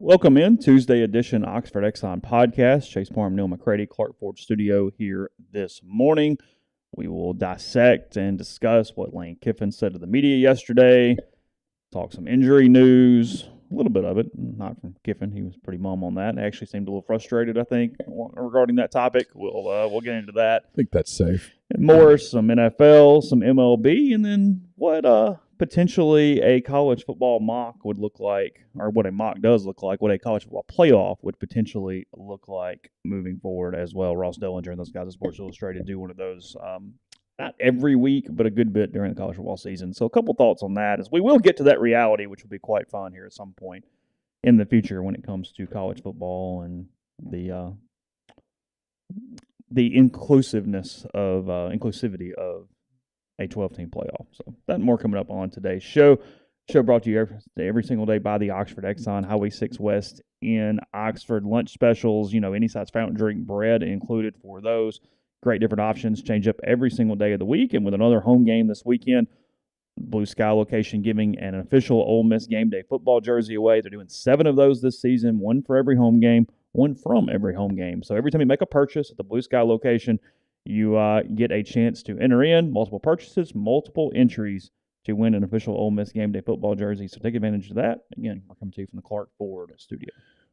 Welcome in Tuesday edition Oxford Exxon Podcast. Chase Parham, Neal, McCready, Clark Ford Studio here this morning. We will dissect and discuss what Lane Kiffin said to the media yesterday, talk some injury news, a little bit of it, not from Kiffin. He was pretty mum on that. He actually seemed a little frustrated, I think, regarding that topic. We'll get into that. I think that's safe. And more, some NFL, some MLB, and then what potentially a college football mock would look like, or what a mock does look like, what a college football playoff would potentially look like moving forward as well. Ross Dellinger and those guys at Sports Illustrated do one of those, not every week, but a good bit during the college football season. So a couple thoughts on that as we will get to that reality, which will be quite fun here at some point in the future when it comes to college football and the inclusivity of a 12-team playoff. So that and more coming up on today's show. Show brought to you every single day by the Oxford Exxon, Highway 6 West in Oxford. Lunch specials, any size fountain drink, bread included for those. Great different options, change up every single day of the week. And with another home game this weekend, Blue Sky location giving an official Ole Miss game day football jersey away. They're doing 7 of those this season, one for every home game, one from every home game. So every time you make a purchase at the Blue Sky location, you get a chance to enter in multiple purchases, multiple entries to win an official Ole Miss game day football jersey. So take advantage of that. Again, we're coming to you from the Clark Ford studio.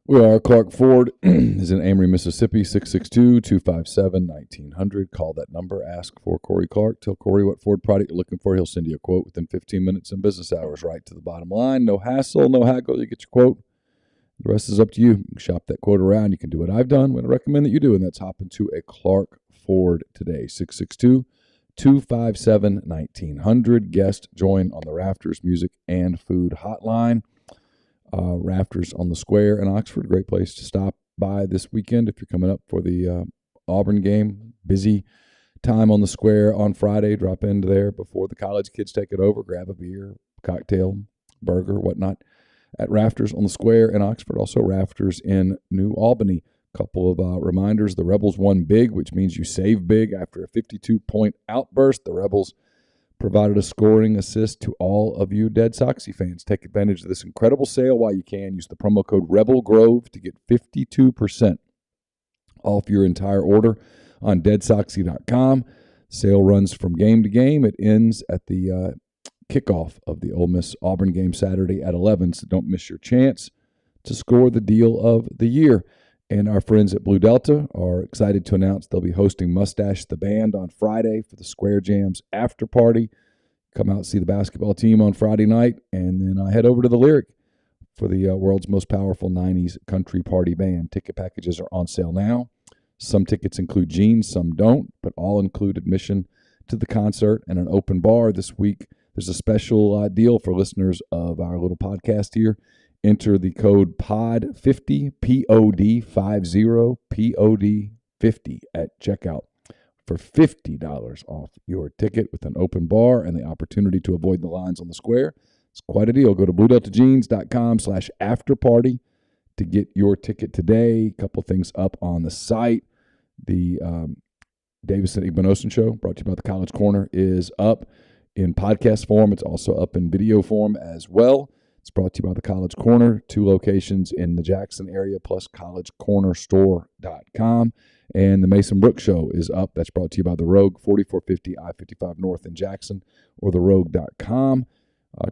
We are. Clark Ford is in Amory, Mississippi, 662-257-1900. Call that number. Ask for Corey Clark. Tell Corey what Ford product you're looking for. He'll send you a quote within 15 minutes in business hours, right to the bottom line. No hassle, no haggle. You get your quote. The rest is up to you. You can shop that quote around. You can do what I've done, what I recommend that you do, and that's hop into a Clark Ford today. 662-257-1900. Guest join on the Rafters Music and Food Hotline. Rafters on the Square in Oxford. Great place to stop by this weekend if you're coming up for the Auburn game. Busy time on the Square on Friday. Drop into there before the college kids take it over. Grab a beer, cocktail, burger, whatnot at Rafters on the Square in Oxford. Also Rafters in New Albany. Couple of reminders. The Rebels won big, which means you save big after a 52-point outburst. The Rebels provided a scoring assist to all of you Dead Soxy fans. Take advantage of this incredible sale while you can. Use the promo code REBELGROVE to get 52% off your entire order on deadsoxy.com. Sale runs from game to game. It ends at the kickoff of the Ole Miss Auburn game Saturday at 11, so don't miss your chance to score the deal of the year. And our friends at Blue Delta are excited to announce they'll be hosting Mustache the Band on Friday for the Square Jams after party. Come out and see the basketball team on Friday night, and then head over to the Lyric for the world's most powerful 90s country party band. Ticket packages are on sale now. Some tickets include jeans, some don't, but all include admission to the concert and an open bar this week. There's a special deal for listeners of our little podcast here. Enter the code POD50, POD50, POD50 at checkout for $50 off your ticket with an open bar and the opportunity to avoid the lines on the Square. It's quite a deal. Go to bluedeltajeans.com/afterparty to get your ticket today. A couple things up on the site. The Davis and Igbonosin Show, brought to you by the College Corner, is up in podcast form. It's also up in video form as well. It's brought to you by the College Corner, 2 locations in the Jackson area, plus collegecornerstore.com. And the Mason Brooks Show is up. That's brought to you by The Rogue, 4450 I-55 North in Jackson, or therogue.com.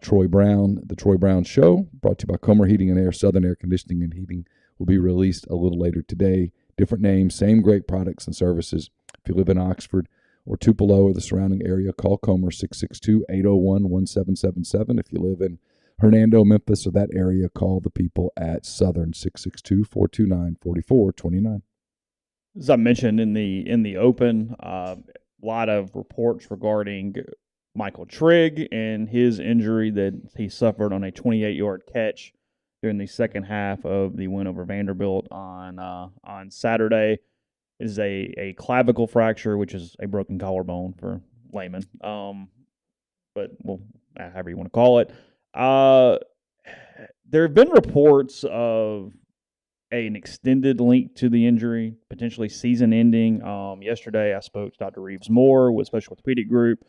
Troy Brown, The Troy Brown Show, brought to you by Comer Heating and Air, Southern Air Conditioning and Heating, will be released a little later today. Different names, same great products and services. If you live in Oxford or Tupelo or the surrounding area, call Comer, 662-801-1777. If you live in Hernando, Memphis, or that area, call the people at Southern, 662-429-4429. As I mentioned in the open, a lot of reports regarding Michael Trigg and his injury that he suffered on a 28-yard catch during the second half of the win over Vanderbilt on Saturday. It is a clavicle fracture, which is a broken collarbone for laymen. But however you want to call it. There have been reports of an extended link to the injury, potentially season-ending. Yesterday, I spoke to Dr. Reeves Moore with Special Orthopedic Group.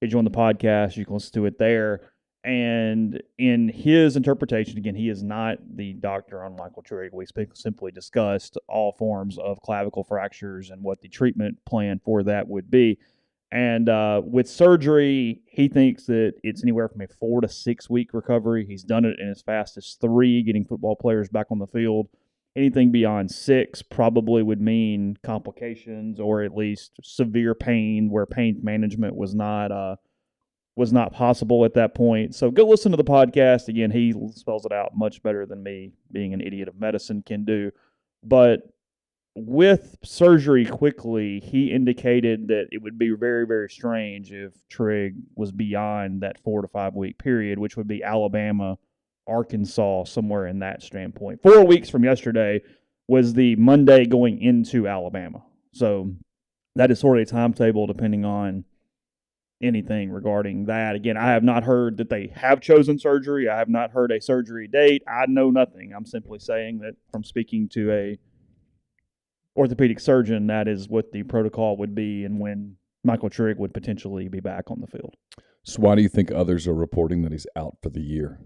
He joined the podcast. You can listen to it there. And in his interpretation, again, he is not the doctor on Michael Trigg. We simply discussed all forms of clavicle fractures and what the treatment plan for that would be. And with surgery, he thinks that it's anywhere from a 4 to 6 week recovery. He's done it in as fast as 3, getting football players back on the field. Anything beyond 6 probably would mean complications or at least severe pain where pain management was not possible at that point. So go listen to the podcast. Again, he spells it out much better than me, being an idiot of medicine, can do. But with surgery quickly, he indicated that it would be very, very strange if Trigg was beyond that 4 to 5 week period, which would be Alabama, Arkansas, somewhere in that standpoint. 4 weeks from yesterday was the Monday going into Alabama. So that is sort of a timetable depending on anything regarding that. Again, I have not heard that they have chosen surgery. I have not heard a surgery date. I know nothing. I'm simply saying that from speaking to a orthopedic surgeon, that is what the protocol would be and when Michael Trigg would potentially be back on the field. So why do you think others are reporting that he's out for the year?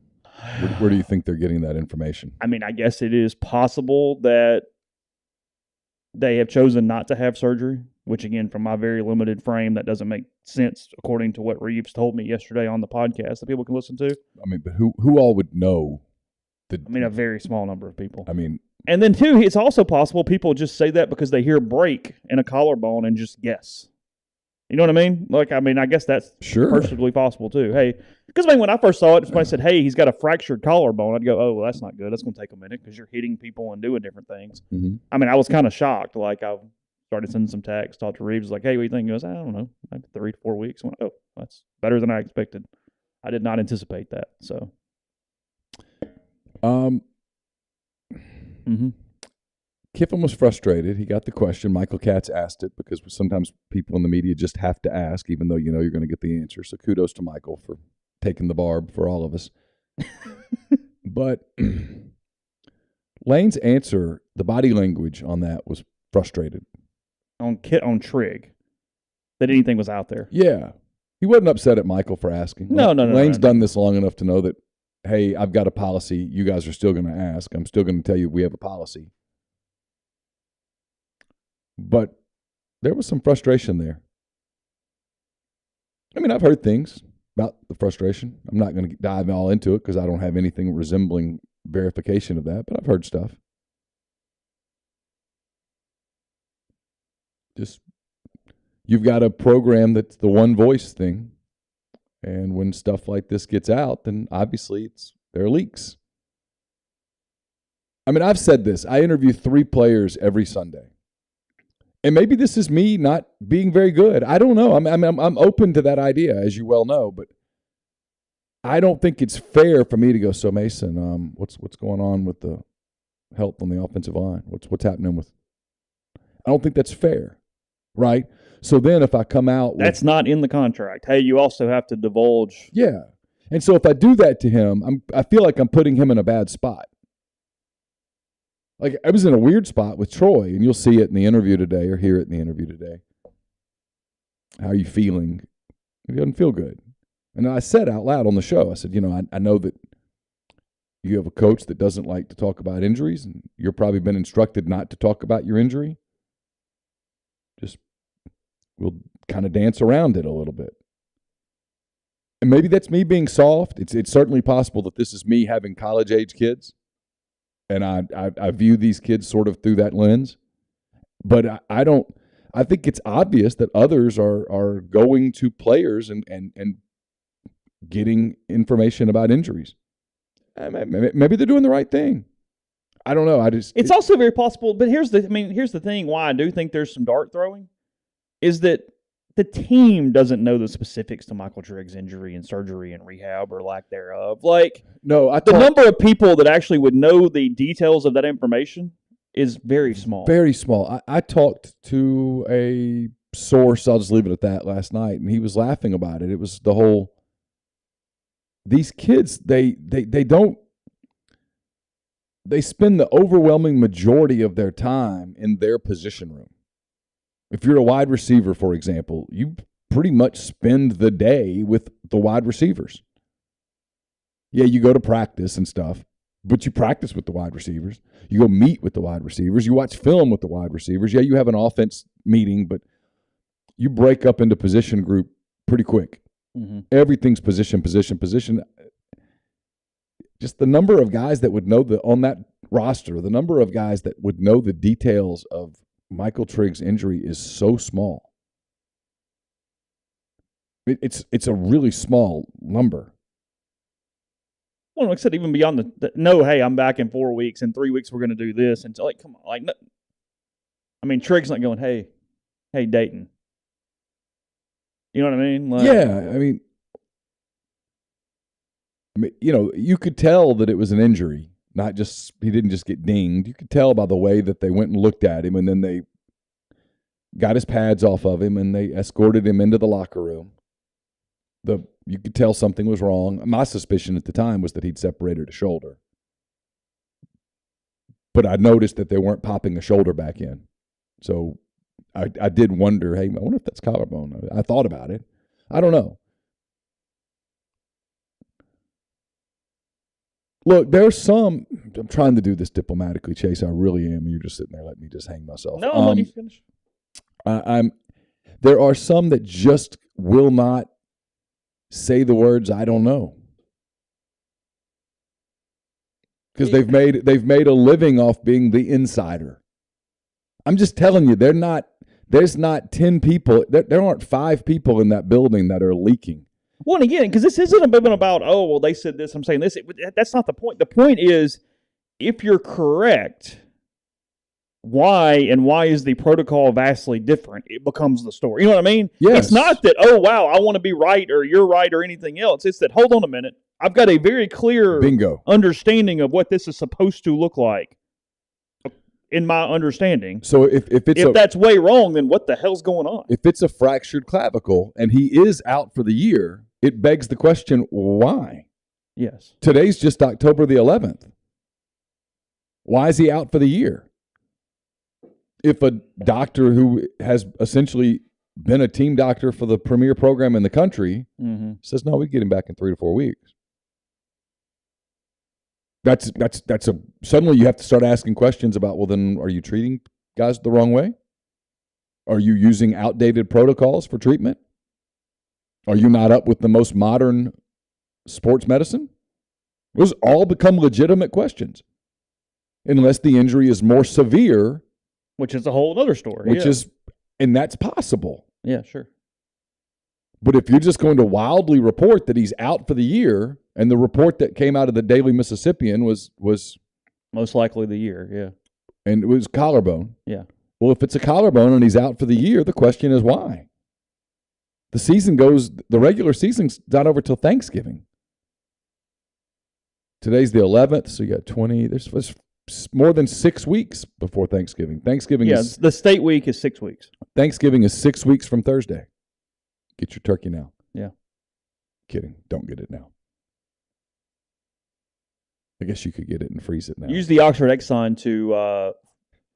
Where do you think they're getting that information? I mean, I guess it is possible that they have chosen not to have surgery, which, again, from my very limited frame, that doesn't make sense according to what Reeves told me yesterday on the podcast that people can listen to. I mean, but who all would know? A very small number of people. I mean, and then, too, it's also possible people just say that because they hear break in a collarbone and just guess. You know what I mean? I guess that's perfectly possible, too. Hey, because, when I first saw it, somebody said, hey, he's got a fractured collarbone. I'd go, oh, well, that's not good. That's going to take a minute because you're hitting people and doing different things. Mm-hmm. I was kind of shocked. I started sending some texts, talked to Reeves, hey, what do you think? He goes, I don't know, 3 to 4 weeks. I went, oh, that's better than I expected. I did not anticipate that, so. Kiffin was frustrated. He got the question. Michael Katz asked it because sometimes people in the media just have to ask, even though you know you're going to get the answer. So kudos to Michael for taking the barb for all of us. But Lane's answer, the body language on that was frustrated. On Trigg, that anything was out there. Yeah. He wasn't upset at Michael for asking. No. Lane's done this long enough to know that, hey, I've got a policy. You guys are still going to ask. I'm still going to tell you we have a policy. But there was some frustration there. I've heard things about the frustration. I'm not going to dive all into it because I don't have anything resembling verification of that, but I've heard stuff. Just, you've got a program that's the one voice thing. And when stuff like this gets out, then obviously there are leaks. I've said this. I interview 3 players every Sunday. And maybe this is me not being very good. I don't know. I'm open to that idea, as you well know, but I don't think it's fair for me to go, so Mason, what's going on with the health on the offensive line? What's happening with? I don't think that's fair, right? So then if I come out with, that's not in the contract. Hey, you also have to divulge. Yeah. And so if I do that to him, I feel like I'm putting him in a bad spot. I was in a weird spot with Troy, and you'll see it in the interview today or hear it in the interview today. How are you feeling? It doesn't feel good. And I said out loud on the show, I said, I know that you have a coach that doesn't like to talk about injuries, and you've probably been instructed not to talk about your injury. Just, we'll kind of dance around it a little bit. And maybe that's me being soft. It's certainly possible that this is me having college-age kids. And I view these kids sort of through that lens. But I think it's obvious that others are going to players and getting information about injuries. Maybe they're doing the right thing. I don't know. It's also very possible, but here's the thing why I do think there's some dart throwing is that the team doesn't know the specifics to Michael Trigg's injury and surgery and rehab or lack thereof. The number of people that actually would know the details of that information is very small. Very small. I talked to a source, I'll just leave it at that, last night, and he was laughing about it. It was the whole, these kids, they spend the overwhelming majority of their time in their position room. If you're a wide receiver, for example, you pretty much spend the day with the wide receivers. Yeah, you go to practice and stuff, but you practice with the wide receivers. You go meet with the wide receivers. You watch film with the wide receivers. Yeah, you have an offense meeting, but you break up into position group pretty quick. Mm-hmm. Everything's position. Just the number of guys that would know on that roster, the number of guys that would know the details of Michael Trigg's injury is so small. It's a really small number. Well, like I said, even beyond no, hey, I'm back in 4 weeks. In 3 weeks, we're going to do this. And like, come on. Like, no, I mean, Trigg's not going, hey, Dayton. You know what I mean? Like, yeah, I mean, you could tell that it was an injury, not just he didn't just get dinged. You could tell by the way that they went and looked at him, and then they got his pads off of him, and they escorted him into the locker room. You could tell something was wrong. My suspicion at the time was that he'd separated a shoulder. But I noticed that they weren't popping a shoulder back in. So I did wonder, hey, I wonder if that's collarbone. I thought about it. I don't know. Look, there's some. I'm trying to do this diplomatically, Chase. I really am. You're just sitting there letting me just hang myself. No, let me finish. There are some that just will not say the words "I don't know" because they've made a living off being the insider. I'm just telling you, there's not 10 people. There aren't 5 people in that building that are leaking. Well, and again, because this isn't about, oh, well, they said this, I'm saying this. That's not the point. The point is, if you're correct, why is the protocol vastly different? It becomes the story. You know what I mean? Yes. It's not that, oh, wow, I want to be right or you're right or anything else. It's that, hold on a minute, I've got a very clear understanding of what this is supposed to look like in my understanding. So if that's way wrong, then what the hell's going on? If it's a fractured clavicle and he is out for the year, it begs the question, why? Yes. Today's just October the 11th. Why is he out for the year? If a doctor who has essentially been a team doctor for the premier program in the country says, no, we get him back in 3 to 4 weeks. That's suddenly you have to start asking questions about, well, then are you treating guys the wrong way? Are you using outdated protocols for treatment? Are you not up with the most modern sports medicine? Those all become legitimate questions. Unless the injury is more severe. Which is a whole other story. And that's possible. Yeah, sure. But if you're just going to wildly report that he's out for the year, and the report that came out of the Daily Mississippian was most likely the year, yeah. And it was collarbone. Yeah. Well, if it's a collarbone and he's out for the year, the question is why? The regular season's not over till Thanksgiving. Today's the 11th, so you got 20. There's more than 6 weeks before Thanksgiving. The state week is 6 weeks. Thanksgiving is 6 weeks from Thursday. Get your turkey now. Yeah. Kidding. Don't get it now. I guess you could get it and freeze it now. Use the Oxford Exxon to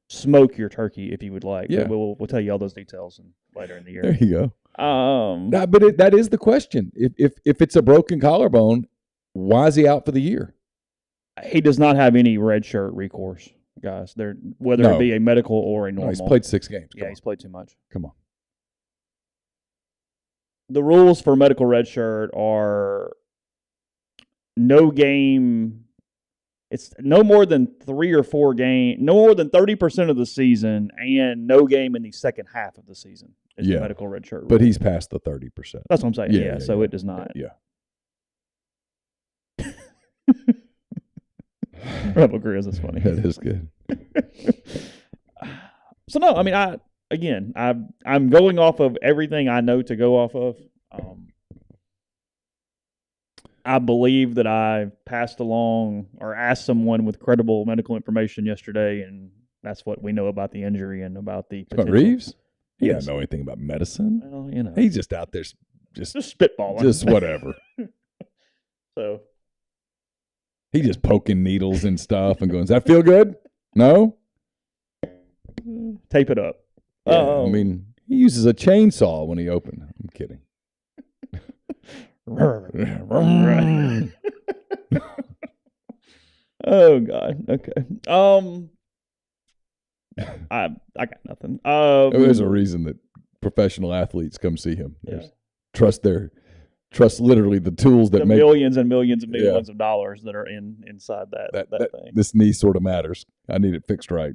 smoke your turkey if you would like. Yeah. We'll tell you all those details later in the year. There you go. But that is the question. If it's a broken collarbone, why is he out for the year? He does not have any red shirt recourse, guys. Whether it be a medical or a normal. No, he's played 6 games. He's played too much. Come on. The rules for medical red shirt are no game. It's no more than 3 or 4 games, no more than 30% of the season, and no game in the second half of the season is the medical red shirt rule. But he's past the 30%. That's what I'm saying. Yeah, so it does not. Yeah. Rebel Grizz is funny. That is good. So no, I mean, I'm going off of everything I know to go off of. I believe that I passed along or asked someone with credible medical information yesterday, and that's what we know about the injury and about the potential. Reeves? He doesn't know anything about medicine. Well, he's just out there just spitballing. Just whatever. So he just poking needles and stuff and going, does that feel good? No? Tape it up. Yeah, I mean, he uses a chainsaw when he opened. I'm kidding. Oh God. Okay. I got nothing. There's a reason that professional athletes come see him. Yeah. Trust literally the tools that the make millions and millions and millions of dollars that are inside that thing. This knee sort of matters. I need it fixed right.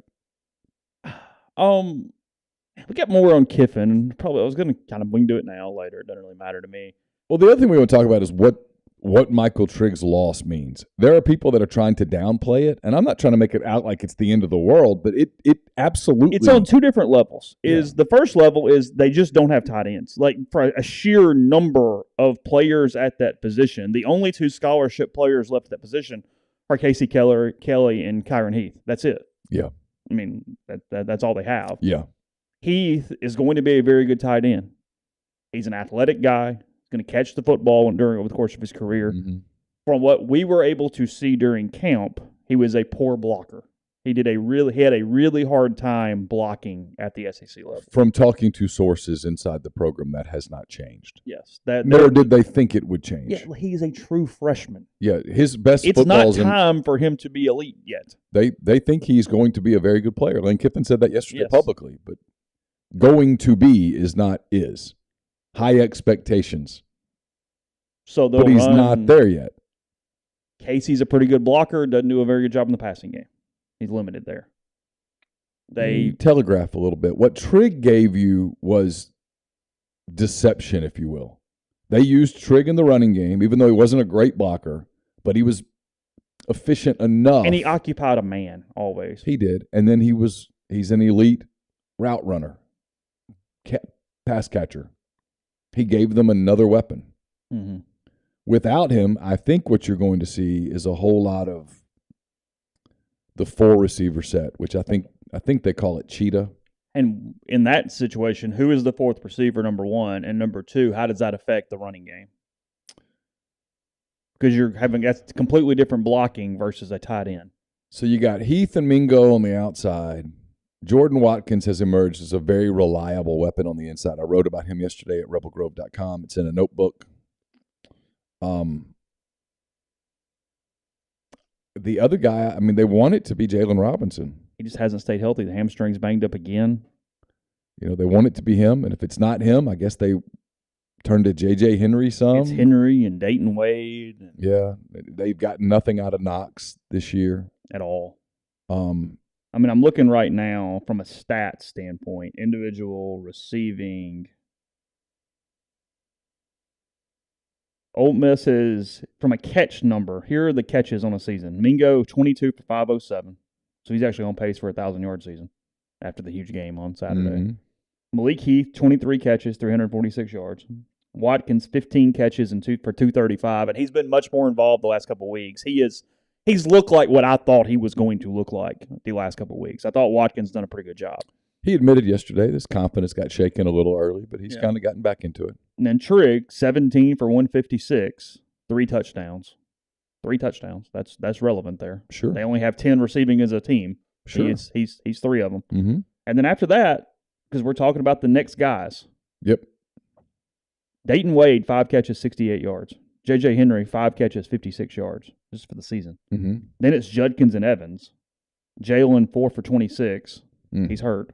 We got more on Kiffin. Probably we can do it now, later. It doesn't really matter to me. Well, the other thing we want to talk about is what Michael Trigg's loss means. There are people that are trying to downplay it, and I'm not trying to make it out like it's the end of the world, but it absolutely. It's on two different levels. The first level is they just don't have tight ends. Like, for a sheer number of players at that position, the only two scholarship players left at that position are Casey Kelly and Kyron Heath. That's it. Yeah. I mean, that's all they have. Yeah. Heath is going to be a very good tight end. He's an athletic guy. He's going to catch the football over the course of his career. Mm-hmm. From what we were able to see during camp, he was a poor blocker. He had a really hard time blocking at the SEC level. From talking to sources inside the program, that has not changed. Yes. Nor did they think it would change. Yeah, he's a true freshman. Yeah, his best It's not time for him to be elite yet. They think he's going to be a very good player. Lane Kiffin said that yesterday publicly, but going to be is not is. High expectations. But he's not there yet. Casey's a pretty good blocker, doesn't do a very good job in the passing game. He's limited there. They telegraph a little bit. What Trigg gave you was deception, if you will. They used Trigg in the running game, even though he wasn't a great blocker, but he was efficient enough. And he occupied a man always. He did. And then he's an elite route runner, pass catcher. He gave them another weapon. Mm-hmm. Without him, I think what you're going to see is a whole lot of the 4 receiver set, which I think they call it cheetah. And in that situation, who is the 4th receiver, number one? And number two, how does that affect the running game? Because that's completely different blocking versus a tight end. So you got Heath and Mingo on the outside. Jordan Watkins has emerged as a very reliable weapon on the inside. I wrote about him yesterday at rebelgrove.com. It's in a notebook. The other guy, I mean, they want it to be Jalen Robinson. He just hasn't stayed healthy. The hamstring's banged up again. You know, they want it to be him, and if it's not him, I guess they turn to J.J. Henry some. It's Henry and Dayton Wade. Yeah, they've got nothing out of Knox this year. At all. I mean, I'm looking right now from a stats standpoint, individual receiving. Ole Miss is, from a catch number, here are the catches on a season. Mingo, 22 for 507. So he's actually on pace for a 1,000-yard season after the huge game on Saturday. Mm-hmm. Malik Heath, 23 catches, 346 yards. Watkins, 15 catches for 235, and he's been much more involved the last couple of weeks. He's looked like what I thought he was going to look like the last couple of weeks. I thought Watkins done a pretty good job. He admitted yesterday his confidence got shaken a little early, but he's kind of gotten back into it. And then Trigg, 17 for 156, 3 touchdowns. 3 touchdowns. That's relevant there. Sure. They only have 10 receiving as a team. Sure. He's 3 of them. Mm-hmm. And then after that, because we're talking about the next guys. Yep. Dayton Wade, 5 catches, 68 yards. J.J. Henry, 5 catches, 56 yards, just for the season. Mm-hmm. Then it's Judkins and Evans. Jalen, 4 for 26. He's hurt.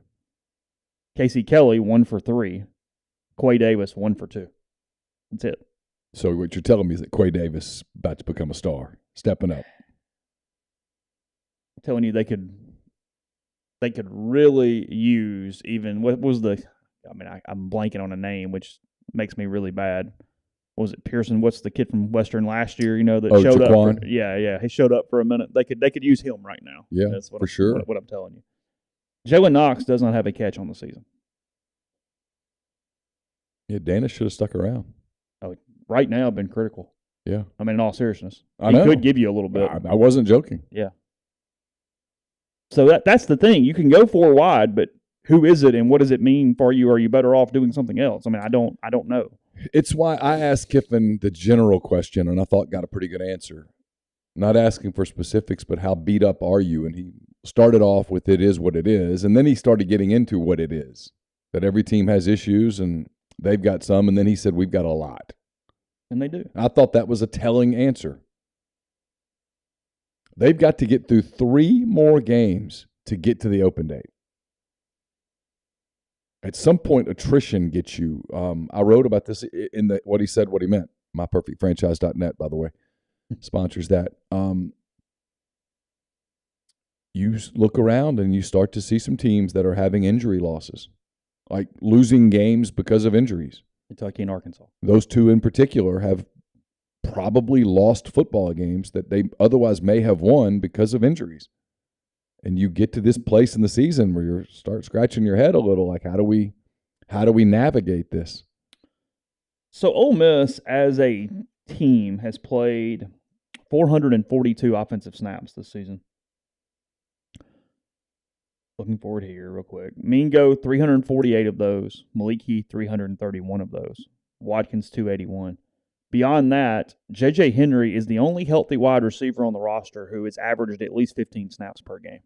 Casey Kelly, 1 for 3. Quay Davis, 1 for 2. That's it. So what you're telling me is that Quay Davis is about to become a star, stepping up. I'm telling you, they could really use even, what was the, I mean, I'm blanking on a name, which makes me really bad. What was it, Pearson? What's the kid from Western last year, that showed Jaquan? up? Yeah, he showed up for a minute. They could use him right now. Yeah, that's what for sure. What I'm telling you. Jalen Knox does not have a catch on the season. Yeah, Dana should have stuck around. Oh, right now, been critical. Yeah. I mean, in all seriousness. I know. He could give you a little bit. I wasn't joking. Yeah. So that's the thing. You can go 4 wide, but who is it and what does it mean for you? Are you better off doing something else? I mean, I don't know. It's why I asked Kiffin the general question, and I thought got a pretty good answer. Not asking for specifics, but how beat up are you? And he started off with it is what it is, and then he started getting into what it is, that every team has issues, and they've got some, and then he said we've got a lot. And they do. I thought that was a telling answer. They've got to get through 3 more games to get to the open date. At some point, attrition gets you. I wrote about this in what he said, what he meant. MyPerfectFranchise.net, by the way, sponsors that. You look around and you start to see some teams that are having injury losses, like losing games because of injuries. Kentucky and Arkansas. Those 2 in particular have probably lost football games that they otherwise may have won because of injuries. And you get to this place in the season where you start scratching your head a little, like how do we navigate this? So Ole Miss as a team has played 442 offensive snaps this season. Looking forward here real quick. Mingo, 348 of those. Malik Heath, 331 of those. Watkins, 281. Beyond that, J.J. Henry is the only healthy wide receiver on the roster who has averaged at least 15 snaps per game.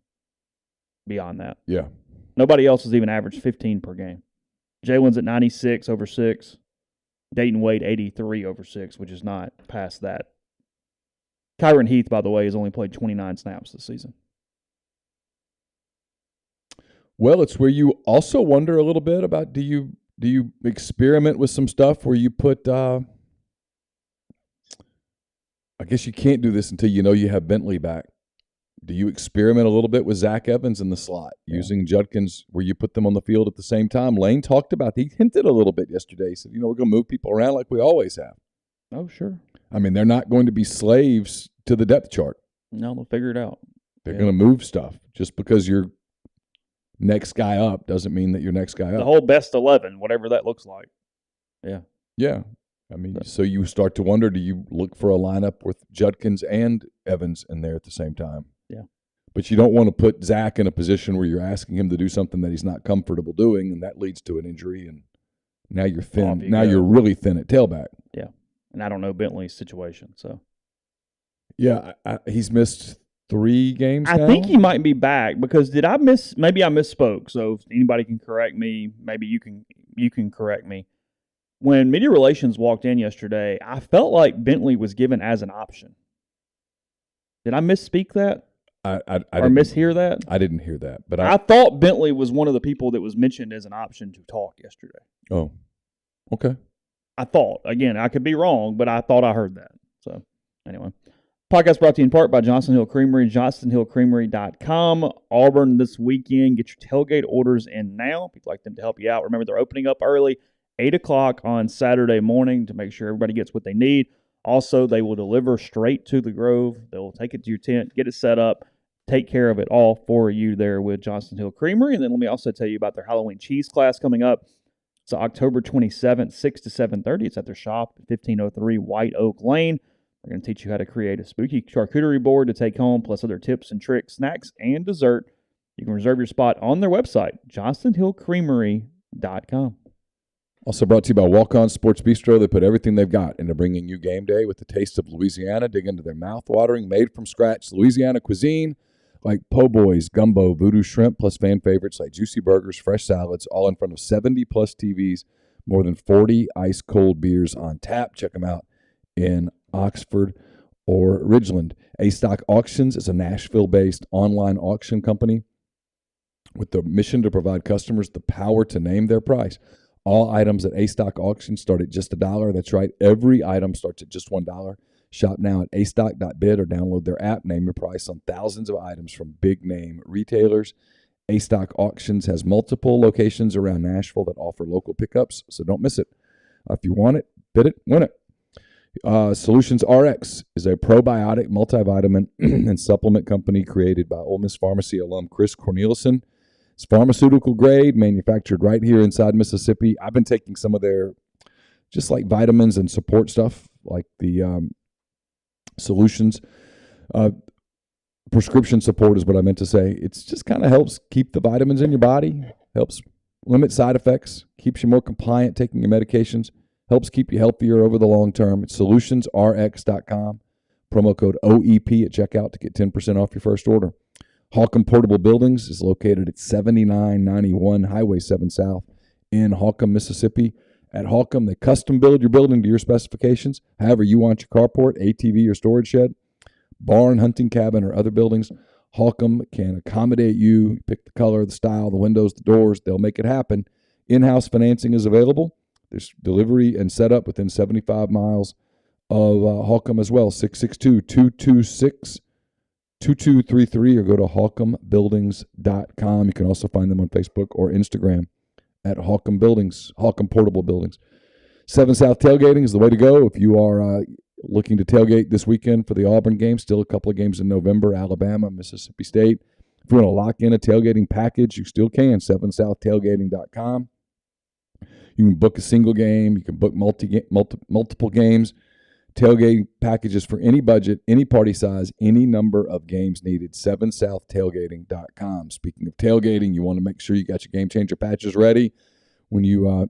Beyond that. Yeah. Nobody else has even averaged 15 per game. Jalen's at 96 over 6. Dayton Wade, 83 over 6, which is not past that. Kyron Heath, by the way, has only played 29 snaps this season. Well, it's where you also wonder a little bit about do you experiment with some stuff where you put I guess you can't do this until you know you have Bentley back. Do you experiment a little bit with Zach Evans in the slot, using Judkins where you put them on the field at the same time? Lane talked about, he hinted a little bit yesterday. He said, we're going to move people around like we always have. Oh, sure. I mean, they're not going to be slaves to the depth chart. No, they'll figure it out. They're going to move stuff. Just because you're next guy up doesn't mean that you're next guy up. The whole best 11, whatever that looks like. Yeah. Yeah. I mean, so you start to wonder, do you look for a lineup with Judkins and Evans in there at the same time? Yeah. But you don't want to put Zach in a position where you're asking him to do something that he's not comfortable doing, and that leads to an injury, and now you're thin. You're really thin at tailback. Yeah. And I don't know Bentley's situation, so. Yeah, he's missed 3 games now? I think he might be back because maybe I misspoke. So if anybody can correct me, maybe you can correct me. When media relations walked in yesterday, I felt like Bentley was given as an option. Did I misspeak that? I or mishear that? I didn't hear that. But I thought Bentley was one of the people that was mentioned as an option to talk yesterday. Oh, okay. I thought. Again, I could be wrong, but I thought I heard that. So, anyway. Podcast brought to you in part by Johnson Hill Creamery, johnsonhillcreamery.com. Auburn this weekend. Get your tailgate orders in now if you'd like them to help you out. Remember, they're opening up early, 8 o'clock on Saturday morning to make sure everybody gets what they need. Also, they will deliver straight to the Grove. They'll take it to your tent, get it set up, take care of it all for you there with Johnson Hill Creamery. And then let me also tell you about their Halloween cheese class coming up. It's October 27th, 6 to 7:30. It's at their shop at 1503 White Oak Lane. They're going to teach you how to create a spooky charcuterie board to take home, plus other tips and tricks, snacks, and dessert. You can reserve your spot on their website, johnsonhillcreamery.com. Also brought to you by Walk-On Sports Bistro. They put everything they've got into bringing you game day with the taste of Louisiana. Dig into their mouth-watering, made-from-scratch Louisiana cuisine like po' boys, gumbo, voodoo shrimp, plus fan favorites like juicy burgers, fresh salads, all in front of 70-plus TVs, more than 40 ice-cold beers on tap. Check them out in Oxford or Ridgeland. A-Stock Auctions is a Nashville-based online auction company with the mission to provide customers the power to name their price. All items at A-Stock Auctions start at just $1. That's right. Every item starts at just $1. Shop now at astock.bid or download their app. Name your price on thousands of items from big-name retailers. A-Stock Auctions has multiple locations around Nashville that offer local pickups, so don't miss it. If you want it, bid it, win it. Solutions RX is a probiotic multivitamin and supplement company created by Ole Miss Pharmacy alum Chris Cornelison. It's pharmaceutical grade, manufactured right here inside Mississippi. I've been taking some of their just like vitamins and support stuff, like the Solutions. Prescription support is what I meant to say. It's just kind of helps keep the vitamins in your body, helps limit side effects, keeps you more compliant taking your medications, helps keep you healthier over the long term. It's solutionsrx.com. Promo code OEP at checkout to get 10% off your first order. Holcomb Portable Buildings is located at 7991 Highway 7 South in Holcomb, Mississippi. At Holcomb, they custom build your building to your specifications, however you want your carport, ATV, or storage shed. barn, hunting cabin, or other buildings, Holcomb can accommodate you. Pick the color, the style, the windows, the doors. They'll make it happen. In-house financing is available. There's delivery and setup within 75 miles of Holcomb as well. 662-226-2233 or go to holcombbuildings.com. You can also find them on Facebook or Instagram at Holcomb Buildings, Holcomb Portable Buildings. 7 South Tailgating is the way to go if you are looking to tailgate this weekend for the Auburn game. Still a couple of games in November, Alabama, Mississippi State. If you want to lock in a tailgating package, you still can. 7southtailgating.com. You can book a single game. You can book multiple games. Tailgating packages for any budget, any party size, any number of games needed. 7southtailgating.com. Speaking of tailgating, you want to make sure you got your game changer patches ready when you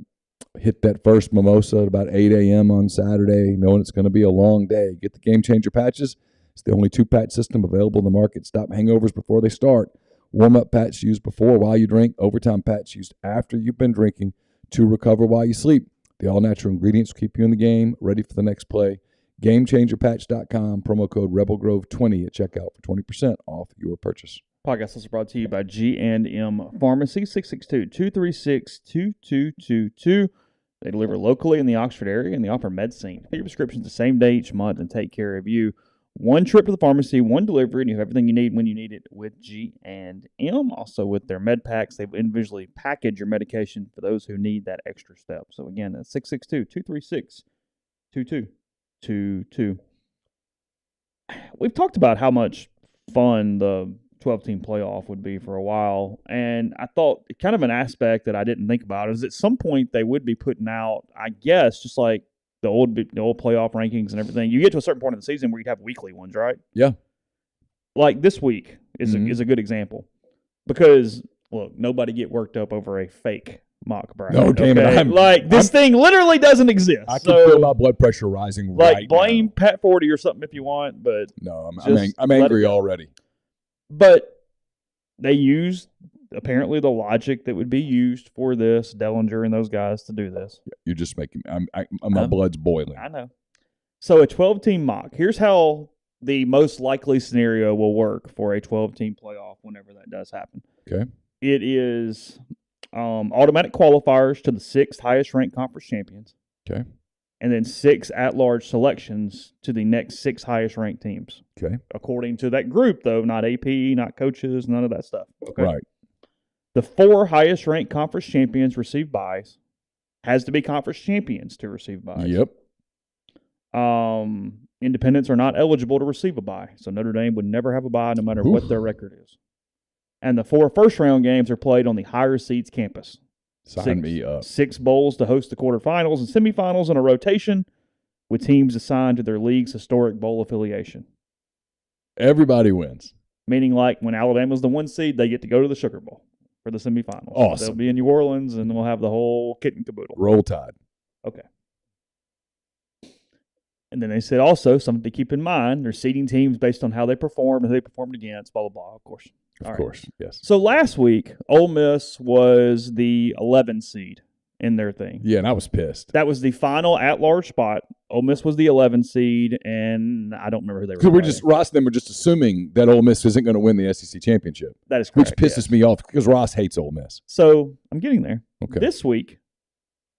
hit that first mimosa at about 8 a.m. on Saturday, knowing it's going to be a long day. Get the game changer patches. It's the only 2-patch system available in the market. Stop hangovers before they start. Warm-up patch used before while you drink. Overtime patch used after you've been drinking to recover while you sleep. The all-natural ingredients will keep you in the game, ready for the next play. GameChangerPatch.com, promo code RebelGrove20 at checkout for 20% off your purchase. Podcast is brought to you by G&M Pharmacy, 662-236-2222. They deliver locally in the Oxford area, and they offer medicine. Get your prescriptions the same day each month and take care of you. One trip to the pharmacy, one delivery, and you have everything you need when you need it with G&M. Also with their med packs, they individually package your medication for those who need that extra step. So again, that's 662-236-2222. We've talked about how much fun the 12-team playoff would be for a while, and I thought kind of an aspect that I didn't think about is at some point they would be putting out, I guess, just like the old playoff rankings and everything. You get to a certain point in the season where you'd have weekly ones, right? Yeah. Like this week is a good example because, look, nobody get worked up over a fake mock bracket. No, damn it. This thing literally doesn't exist. I can feel my blood pressure rising blame now. Pat Forty or something if you want, but no, I'm angry already. But they used apparently the logic that would be used for this, Dellinger and those guys to do this. Yeah, you're just making my blood's boiling. I know. So a 12-team mock. Here's how the most likely scenario will work for a 12-team playoff whenever that does happen. Okay. It is automatic qualifiers to the 6 highest-ranked conference champions. Okay. And then 6 at-large selections to the next 6 highest-ranked teams. Okay. According to that group, though, not AP, not coaches, none of that stuff. Okay. Right. The 4 highest-ranked conference champions receive byes. Has to be conference champions to receive byes. Yep. Independents are not eligible to receive a bye, so Notre Dame would never have a bye no matter what their record is. And the 4 first-round games are played on the higher seeds campus. Sign me up. 6 bowls to host the quarterfinals and semifinals in a rotation with teams assigned to their league's historic bowl affiliation. Everybody wins. Meaning like when Alabama's the 1 seed, they get to go to the Sugar Bowl for the semifinals. Awesome. They'll be in New Orleans, and we'll have the whole kit and caboodle. Roll Tide. Okay. And then they said also something to keep in mind. They're seeding teams based on how they performed and who they performed against, blah, blah, blah, of course. Of course, yes. So last week, Ole Miss was the 11 seed in their thing. Yeah, and I was pissed. That was the final at-large spot. Ole Miss was the 11 seed, and I don't remember who they were. So Ross and them were just assuming that Ole Miss isn't going to win the SEC championship. That is correct. Which pisses me off because Ross hates Ole Miss. So I'm getting there. Okay. This week,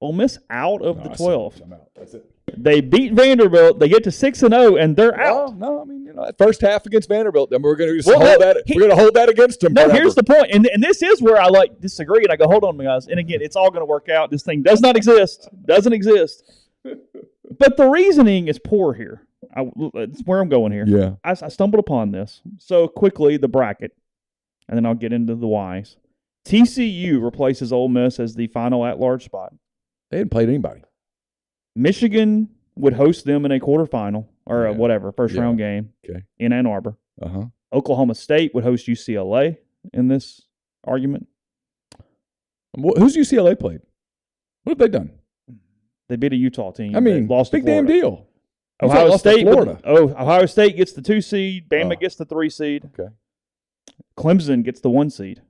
Ole Miss out of the 12. I'm out. That's it. They beat Vanderbilt. They get to 6-0, and they're out. No, I mean, that first half against Vanderbilt, then we're going to hold that against them. No, forever. Here's the point, and this is where I disagree, and I go, hold on, guys. And again, it's all going to work out. This thing does not exist. Doesn't exist. But the reasoning is poor here. It's where I'm going here. Yeah. I stumbled upon this. So quickly, the bracket, and then I'll get into the whys. TCU replaces Ole Miss as the final at-large spot. They hadn't played anybody. Michigan would host them in a quarterfinal or first-round game in Ann Arbor. Uh-huh. Oklahoma State would host UCLA in this argument. Who's UCLA played? What have they done? They beat a Utah team. I mean, lost big to damn deal. Ohio State, Florida. Ohio State gets the 2 seed. Bama gets the 3 seed. Okay. Clemson gets the 1 seed.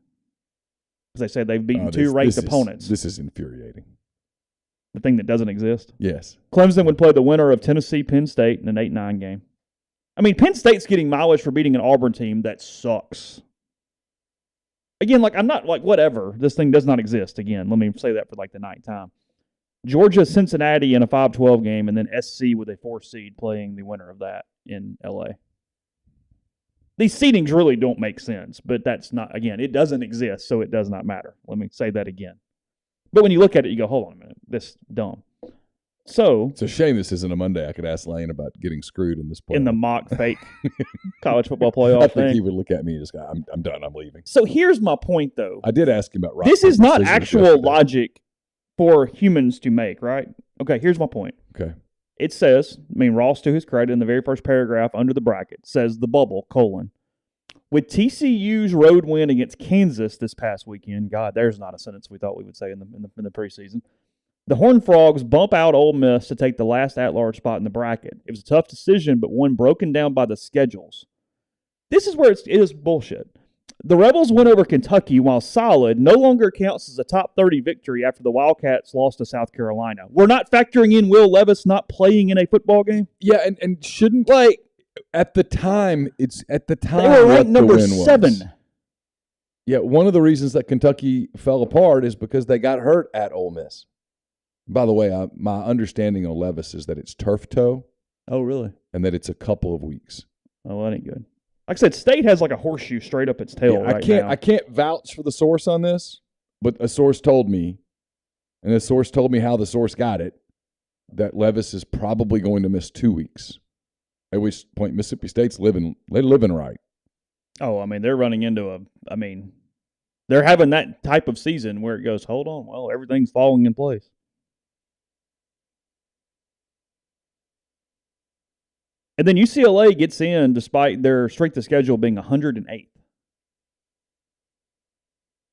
Because they said they've beaten 2 ranked opponents. This is infuriating. The thing that doesn't exist. Yes. Clemson would play the winner of Tennessee Penn State in an 8-9 game. I mean, Penn State's getting mileage for beating an Auburn team that sucks. Again, I'm not whatever. This thing does not exist. Again, let me say that for the ninth time. Georgia, Cincinnati in a 5-12 game, and then SC with a 4 seed playing the winner of that in LA. These seedings really don't make sense, but that's not, again, it doesn't exist, so it does not matter. Let me say that again. But when you look at it, you go, hold on a minute, this is dumb. So it's a shame this isn't a Monday. I could ask Lane about getting screwed in this play. In the mock fake college football playoff I think thing. he would look at me and just go, I'm done, I'm leaving. So here's my point, though. I did ask him about Rock. This is not actual logic for humans to make, right? Okay, here's my point. Okay. It says, Ross, to his credit, in the very first paragraph under the bracket, says the bubble, : with TCU's road win against Kansas this past weekend, God, there's not a sentence we thought we would say in the preseason, the Horned Frogs bump out Ole Miss to take the last at-large spot in the bracket. It was a tough decision, but one broken down by the schedules. This is where it is bullshit. The Rebels win over Kentucky, while solid, no longer counts as a top 30 victory after the Wildcats lost to South Carolina. We're not factoring in Will Levis not playing in a football game? Yeah, and shouldn't at the time, they were ranked number 7. Yeah, one of the reasons that Kentucky fell apart is because they got hurt at Ole Miss. By the way, my understanding of Levis is that it's turf toe. Oh, really? And that it's a couple of weeks. Oh, that ain't good. Like I said, State has a horseshoe straight up its tail right now. I can't vouch for the source on this, but a source told me, and the source told me how the source got it, that Levis is probably going to miss 2 weeks. At which point Mississippi State's living right. Oh, they're running into they're having that type of season where it goes, hold on, well, everything's falling in place. And then UCLA gets in despite their strength of schedule being 108th.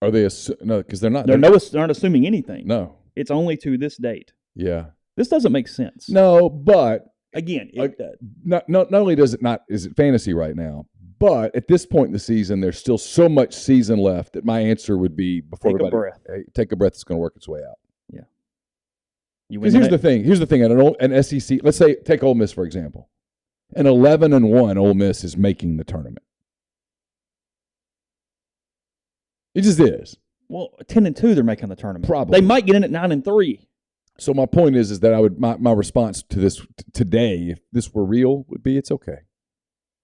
Are they? No, because they're not. They're not assuming anything. No. It's only to this date. Yeah. This doesn't make sense. No, but again, it does. Not only is it fantasy right now, but at this point in the season, there's still so much season left that my answer would be take a breath. Hey, take a breath. It's going to work its way out. Yeah. Because here's the thing. An SEC. Let's say take Ole Miss for example. An 11-1 Ole Miss is making the tournament. It just is. Well, 10-2 they're making the tournament. Probably. They might get in at 9-3. So my point is that I would my response to this today, if this were real, would be it's okay.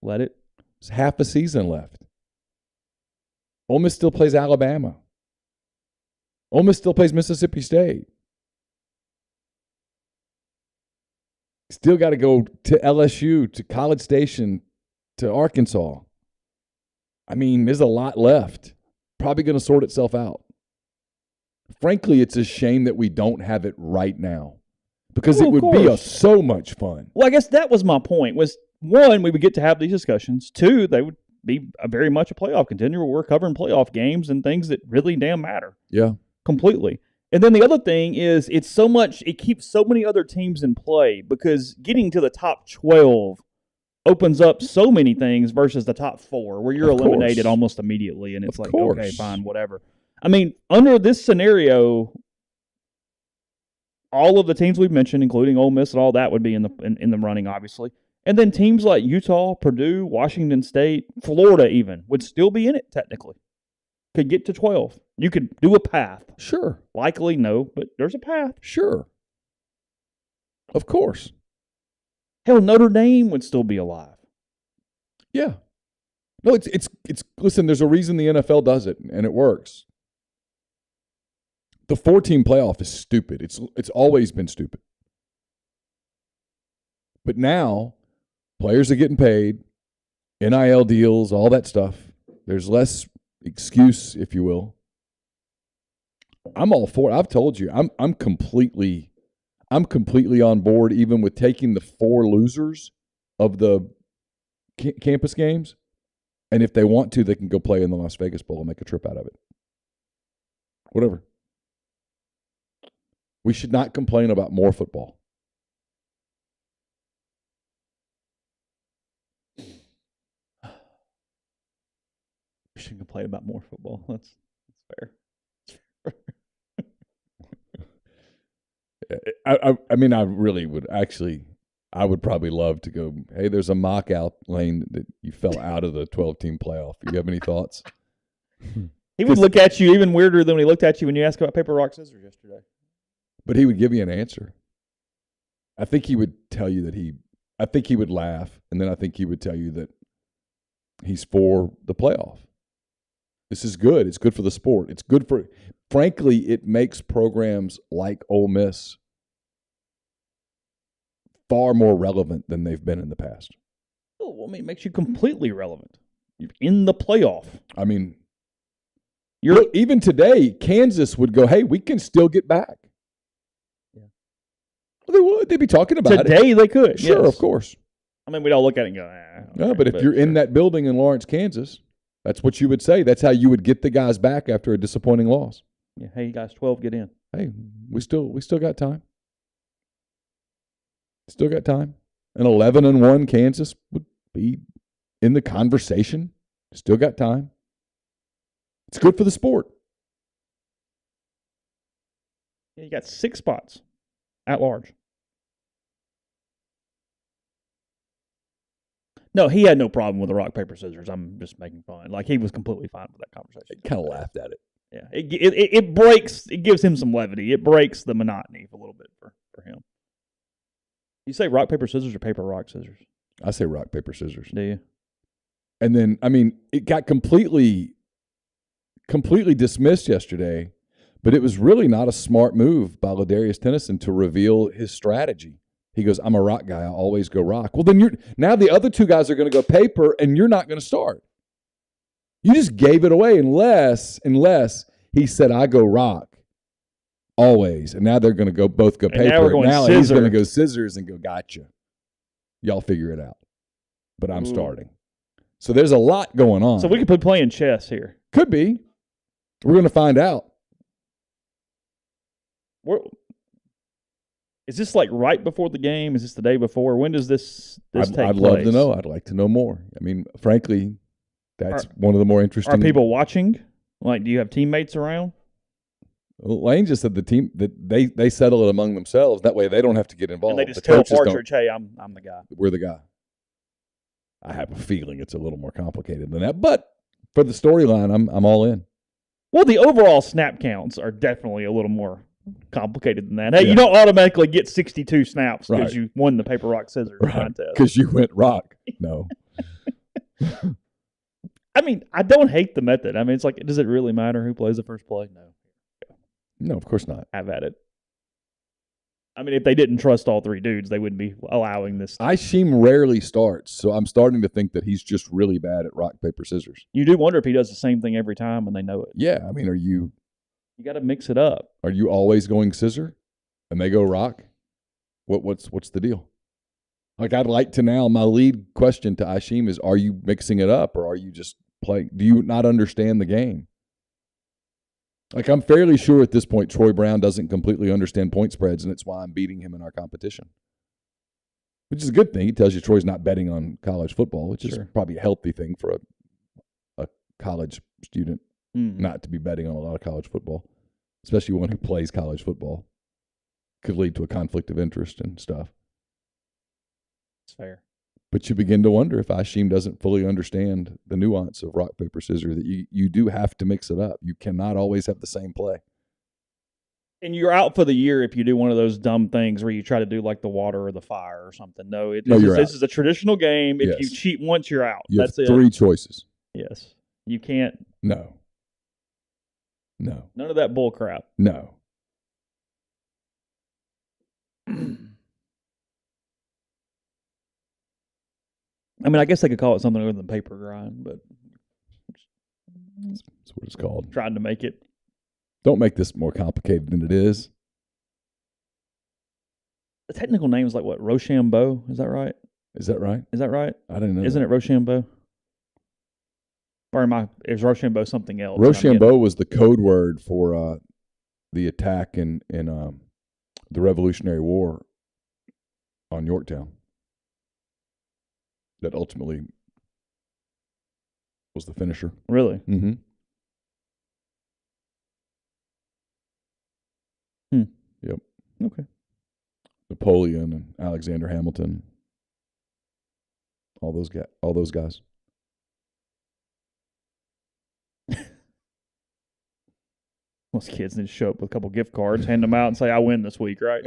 Let it. There's half a season left. Ole Miss still plays Alabama. Ole Miss still plays Mississippi State. Still got to go to LSU, to College Station, to Arkansas. There's a lot left. Probably going to sort itself out. Frankly, it's a shame that we don't have it right now because it would be so much fun. Well, I guess that was my point. Was one, we would get to have these discussions. Two, they would be very much a playoff contender where we're covering playoff games and things that really damn matter. Yeah, completely. And then the other thing is it keeps so many other teams in play because getting to the top 12 opens up so many things versus the top 4 where you're eliminated almost immediately and it's okay, fine, whatever. Under this scenario, all of the teams we've mentioned, including Ole Miss and all that, would be in the running, obviously. And then teams like Utah, Purdue, Washington State, Florida even would still be in it technically. Could get to 12. You could do a path. Sure. Likely no, but there's a path. Sure. Of course. Hell, Notre Dame would still be alive. Yeah. No, it's listen, there's a reason the NFL does it and it works. The 4-team playoff is stupid. It's always been stupid. But now players are getting paid, NIL deals, all that stuff. There's less excuse, if you will. I'm all for it. I've told you, I'm completely on board, even with taking the 4 losers of the campus games, and if they want to, they can go play in the Las Vegas Bowl and make a trip out of it. Whatever. We should not complain about more football. We should complain about more football. That's fair. I really would actually. I would probably love to go, hey, there's a mock out lane that you fell out of the 12-team playoff. You have any thoughts? He would look at you even weirder than when he looked at you when you asked about paper, rock, scissors yesterday. But he would give you an answer. I think he would tell you that I think he would laugh, and then I think he would tell you that he's for the playoff. This is good. It's good for the sport. It's good for, frankly, it makes programs like Ole Miss far more relevant than they've been in the past. Oh, I mean, it makes you completely relevant. You're in the playoff. I mean, look, even today, Kansas would go, hey, we can still get back. Yeah. Well, they would. They'd be talking about it. Today they could. Sure, yes. Of course. I mean, we'd all look at it and go, No, but if you're in that building in Lawrence, Kansas, that's what you would say. That's how you would get the guys back after a disappointing loss. Yeah, hey, you guys, 12, get in. Hey, we still got time. Still got time. An 11-1 Kansas would be in the conversation. Still got time. It's good for the sport. Yeah, you got 6 spots at large. No, he had no problem with the rock, paper, scissors. I'm just making fun. Like, he was completely fine with that conversation. I kind of laughed at it. Yeah, it breaks. It gives him some levity. It breaks the monotony a little bit for him. You say rock, paper, scissors or paper, rock, scissors? I say rock, paper, scissors. Do you? And then, I mean, it got completely dismissed yesterday, but it was really not a smart move by Ladarius Tennyson to reveal his strategy. He goes, I'm a rock guy. I always go rock. Well, then now the other 2 guys are going to go paper, and you're not going to start. You just gave it away unless he said, I go rock always. And now they're going to both go paper. Now we're going now scissor. He's going to go scissors and go, gotcha. Y'all figure it out. But I'm starting. So there's a lot going on. So we could be playing chess here. Could be. We're going to find out. Is this like right before the game? Is this the day before? When does this take place? I'd love to know. I'd like to know more. I mean, frankly, that's one of the more interesting. Are people watching? Like, do you have teammates around? Well, Lane just said the team that they settle it among themselves. That way, they don't have to get involved. And they just tell Partridge, "Hey, I'm the guy. We're the guy." I have a feeling it's a little more complicated than that, but for the storyline, I'm all in. Well, the overall snap counts are definitely a little more complicated than that. Hey, you don't automatically get 62 snaps because you won the paper, rock, scissors contest. Because you went rock. No. I mean, I don't hate the method. I mean, it's like, does it really matter who plays the first play? No. No, of course not. Have at it. I mean, if they didn't trust all 3 dudes, they wouldn't be allowing this. Isheem rarely starts, so I'm starting to think that he's just really bad at rock, paper, scissors. You do wonder if he does the same thing every time and they know it. Yeah, I mean, you got to mix it up. Are you always going scissor and they go rock? What's the deal? Like, I'd like to now, my lead question to Isheem is, are you mixing it up or are you just playing? Do you not understand the game? Like, I'm fairly sure at this point Troy Brown doesn't completely understand point spreads, and it's why I'm beating him in our competition. Which is a good thing. He tells you Troy's not betting on college football, which is probably a healthy thing for a college student not to be betting on a lot of college football, especially one who plays college football. Could lead to a conflict of interest and stuff. It's fair. But you begin to wonder if Isheem doesn't fully understand the nuance of rock, paper, scissors, that you do have to mix it up. You cannot always have the same play. And you're out for the year if you do one of those dumb things where you try to do like the water or the fire or something. This is a traditional game. If you cheat once, you're out. That's it. 3 choices. Yes. You can't. No. None of that bull crap. No. I mean, I guess they could call it something other than paper grind, but that's what it's called. Trying to make it. Don't make this more complicated than it is. The technical name is like what? Rochambeau? Is that right? Is that right? I didn't know. Isn't it Rochambeau? Or is Rochambeau something else? Rochambeau was the code word for the attack in the Revolutionary War on Yorktown. That ultimately was the finisher. Really? Mm-hmm. Yep. Okay. Napoleon and Alexander Hamilton. All those guys. Most kids need to show up with a couple gift cards, hand them out, and say, "I win this week," right?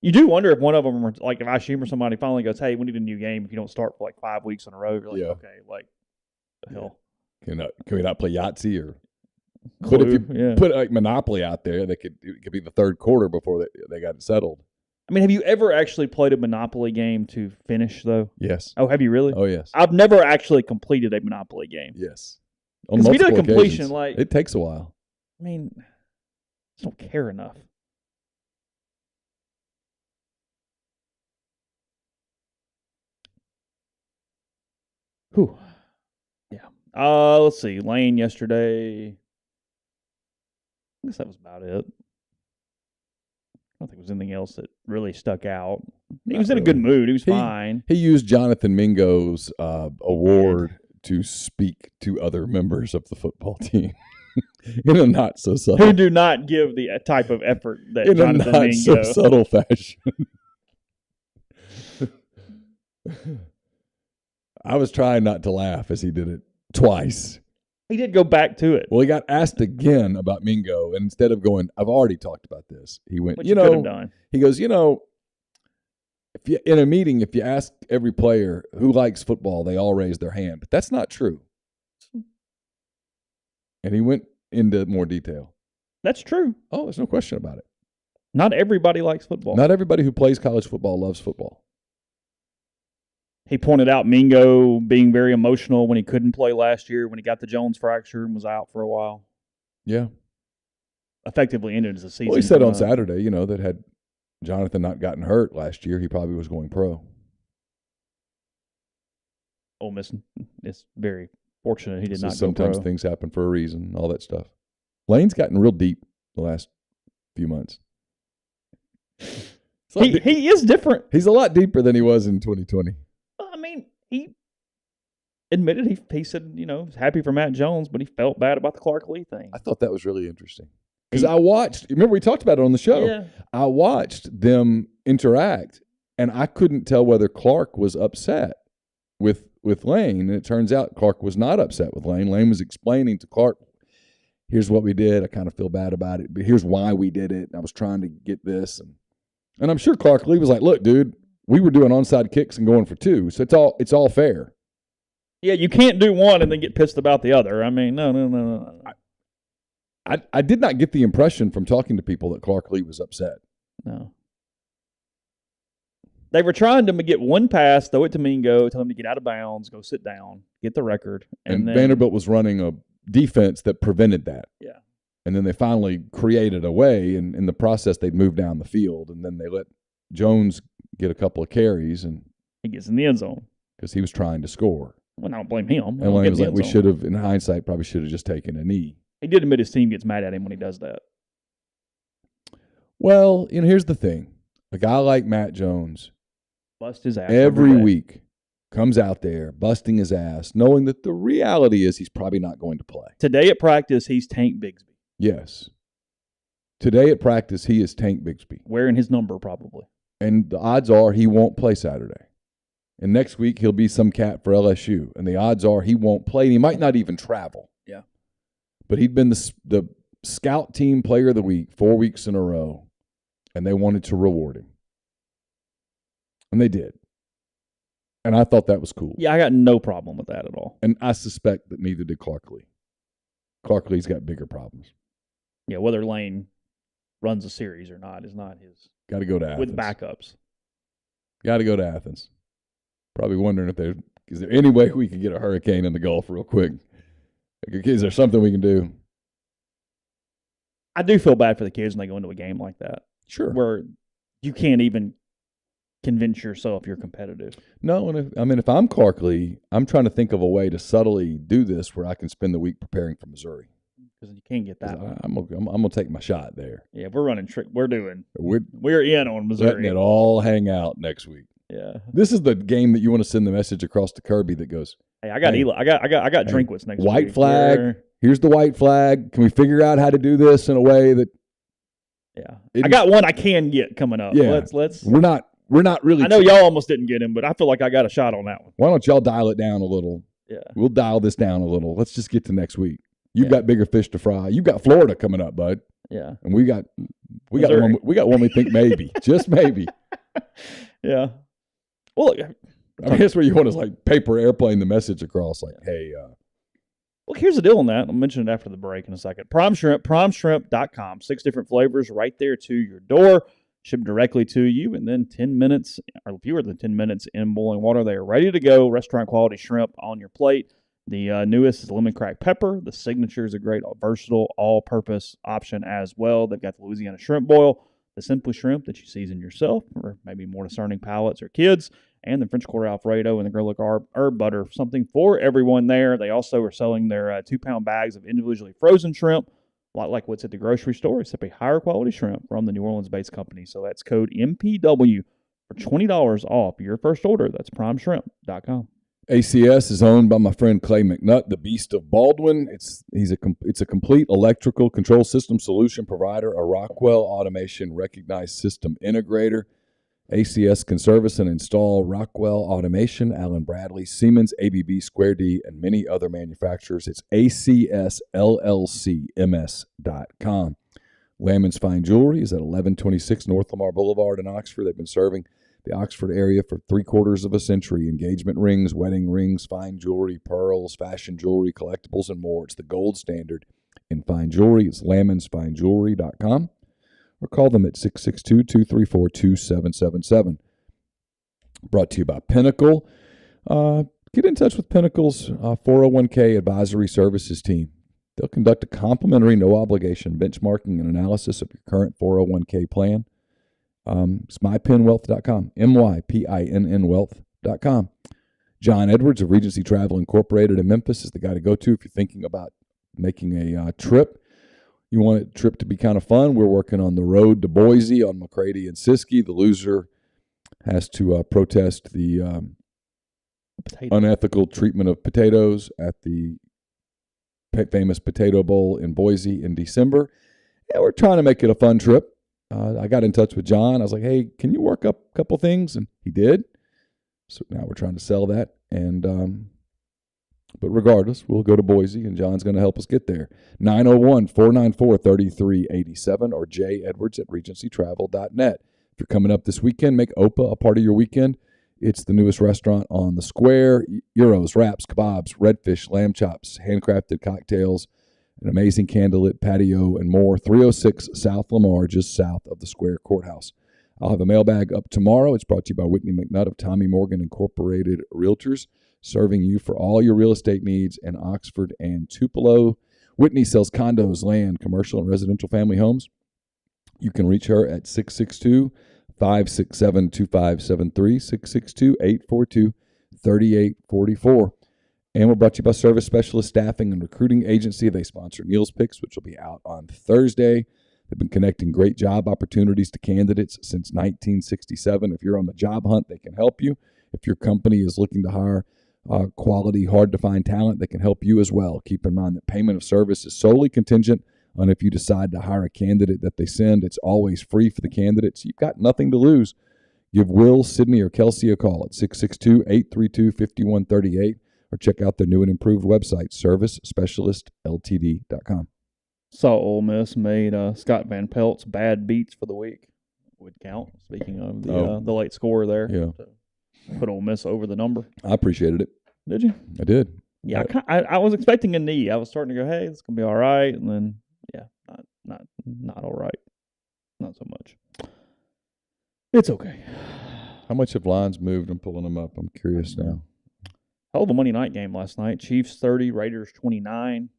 You do wonder if one of them, like if Ashim or somebody finally goes, "Hey, we need a new game. If you don't start for like 5 weeks in a row," you're like, "Okay, like the hell." Can we not play Yahtzee or? Clue, but if you put like Monopoly out there, it could be the third quarter before they got it settled. I mean, have you ever actually played a Monopoly game to finish, though? Yes. Oh, have you really? Oh, yes. I've never actually completed a Monopoly game. Yes. Because if you do a completion, like... It takes a while. I mean, I just don't care enough. Whew. Yeah. Let's see. Lane yesterday. I guess that was about it. I don't think there was anything else that really stuck out. He was in a good mood. He was fine. He used Jonathan Mingo's award to speak to other members of the football team in a not so subtle. Who do not give the type of effort that in Jonathan a not Mingo. so subtle fashion. I was trying not to laugh as he did it twice. He did go back to it. Well, he got asked again about Mingo, and instead of going, "I've already talked about this," he went, Which you could have done. He goes, if you in a meeting, if you ask every player who likes football, they all raise their hand, but that's not true. And he went into more detail. That's true. Oh, there's no question about it. Not everybody likes football. Not everybody who plays college football loves football. He pointed out Mingo being very emotional when he couldn't play last year, when he got the Jones fracture and was out for a while. Yeah. Effectively ended the season. Well, he said on Saturday, that had Jonathan not gotten hurt last year, he probably was going pro. Ole Miss is very fortunate he did not go pro. Sometimes things happen for a reason, all that stuff. Lane's gotten real deep the last few months. He is different. He's a lot deeper than he was in 2020. I mean, he admitted he said, he's happy for Matt Jones, but he felt bad about the Clark Lee thing. I thought that was really interesting. Because I watched, remember we talked about it on the show. Yeah. I watched them interact, and I couldn't tell whether Clark was upset with Lane. And it turns out Clark was not upset with Lane. Lane was explaining to Clark, here's what we did. I kind of feel bad about it, but here's why we did it. And I was trying to get this. And I'm sure Clark Lee was like, look, dude, we were doing onside kicks and going for two, so it's all fair. Yeah, you can't do one and then get pissed about the other. I mean, no. I did not get the impression from talking to people that Clark Lee was upset. No. They were trying to get one pass, throw it to Mingo, tell him to get out of bounds, go sit down, get the record. And then Vanderbilt was running a defense that prevented that. Yeah. And then they finally created a way, and in the process they'd moved down the field, and then they let Jones get a couple of carries, and he gets in the end zone because he was trying to score. Well, I don't blame him. And Lane was like, we should have, in hindsight, probably should have just taken a knee. He did admit his team gets mad at him when he does that. Well, here's the thing. A guy like Matt Jones, bust his ass every week, comes out there busting his ass, knowing that the reality is he's probably not going to play. Today at practice, he's Tank Bigsby. Yes. Today at practice, he is Tank Bigsby. Wearing his number, probably. And the odds are he won't play Saturday. And next week, he'll be some cat for LSU. And the odds are he won't play, and he might not even travel. Yeah. But he'd been the scout team player of the week 4 weeks in a row, and they wanted to reward him. And they did. And I thought that was cool. Yeah, I got no problem with that at all. And I suspect that neither did Clark Lee. Clark Lee's got bigger problems. Yeah, whether Lane runs a series or not is not his. Got to go to Athens. With backups. Got to go to Athens. Probably wondering if is there any way we could get a hurricane in the Gulf real quick? Is there something we can do? I do feel bad for the kids when they go into a game like that. Sure. Where you can't even convince yourself you're competitive. No, and if I'm Clark Lee, I'm trying to think of a way to subtly do this where I can spend the week preparing for Missouri. Because you can't get that one. I'm gonna take my shot there. Yeah, we're running trick. We're in on Missouri. Letting it all hang out next week. Yeah, this is the game that you want to send the message across to Kirby that goes, "Hey, I got Eli. I got Drinkwitz next white week. flag. Here's the white flag. Can we figure out how to do this in a way that? Yeah, I got one I can get coming up. Yeah, let's. We're not really. I know y'all almost didn't get him, but I feel like I got a shot on that one. Why don't y'all dial it down a little? Yeah, we'll dial this down a little. Let's just get to next week. You've got bigger fish to fry. You've got Florida coming up, bud. Yeah, and we got one. We got one. We think maybe, just maybe. Yeah. Well, I mean, that's where you want to like paper airplane the message across, like, hey. Well, here's the deal on that. I'll mention it after the break in a second. Prime Shrimp, primeshrimp.com. 6 different flavors right there to your door, shipped directly to you, and then 10 minutes, or fewer than 10 minutes in boiling water. They are ready to go. Restaurant quality shrimp on your plate. The newest is lemon cracked pepper. The signature is a great versatile all-purpose option as well. They've got the Louisiana shrimp boil, the Simply shrimp that you season yourself, or maybe more discerning palates or kids, and the French Quarter Alfredo and the garlic herb butter, something for everyone there. They also are selling their 2-pound bags of individually frozen shrimp, a lot like what's at the grocery store, except a higher quality shrimp from the New Orleans-based company. So that's code MPW for $20 off your first order. That's primeshrimp.com. ACS is owned by my friend Clay McNutt, the Beast of Baldwin. It's a complete electrical control system solution provider, a Rockwell Automation recognized system integrator. ACS can service and install Rockwell Automation, Allen Bradley, Siemens, ABB, Square D, and many other manufacturers. It's ACSLLCMS.com. Lammon's Fine Jewelry is at 1126 North Lamar Boulevard in Oxford. They've been serving the Oxford area for 3/4 of a century. Engagement rings, wedding rings, fine jewelry, pearls, fashion jewelry, collectibles, and more. It's the gold standard in fine jewelry. It's lammonsfinejewelry.com. Or call them at 662-234-2777. Brought to you by Pinnacle. Get in touch with Pinnacle's 401k advisory services team. They'll conduct a complimentary, no-obligation benchmarking and analysis of your current 401k plan. It's mypinwealth.com, MYPINN wealth.com. John Edwards of Regency Travel Incorporated in Memphis is the guy to go to if you're thinking about making a trip. You want a trip to be kind of fun. We're working on the road to Boise on McCready and Siskey. The loser has to protest the unethical treatment of potatoes at the famous Potato Bowl in Boise in December. Yeah, we're trying to make it a fun trip. I got in touch with John. I was like, hey, can you work up a couple things? And he did. So now we're trying to sell that. And but regardless, we'll go to Boise, and John's going to help us get there. 901-494-3387 or jedwards@regencytravel.net. If you're coming up this weekend, make OPA a part of your weekend. It's the newest restaurant on the square. Gyros, wraps, kebabs, redfish, lamb chops, handcrafted cocktails, an amazing candlelit patio, and more. 306 South Lamar, just south of the Square Courthouse. I'll have a mailbag up tomorrow. It's brought to you by Whitney McNutt of Tommy Morgan Incorporated Realtors, serving you for all your real estate needs in Oxford and Tupelo. Whitney sells condos, land, commercial, and residential family homes. You can reach her at 662-567-2573, 662-842-3844. And we're brought to you by Service Specialist Staffing and Recruiting Agency. They sponsor Neal's Picks, which will be out on Thursday. They've been connecting great job opportunities to candidates since 1967. If you're on the job hunt, they can help you. If your company is looking to hire quality, hard-to-find talent, they can help you as well. Keep in mind that payment of service is solely contingent on if you decide to hire a candidate that they send. It's always free for the candidates. You've got nothing to lose. Give Will, Sydney, or Kelsey a call at 662-832-5138 or check out their new and improved website, servicespecialistltd.com. Saw Ole Miss made Scott Van Pelt's bad beats for the week. Would count. Speaking of the late score there. Yeah. So put Ole Miss over the number. I appreciated it. Did you? I did. Yeah, I was expecting a knee. I was starting to go, hey, it's going to be all right. And then, yeah, not all right. Not so much. It's okay. How much have lines moved? I'm pulling them up. I'm curious now. Hell of a Monday night game last night. Chiefs 30, Raiders 29.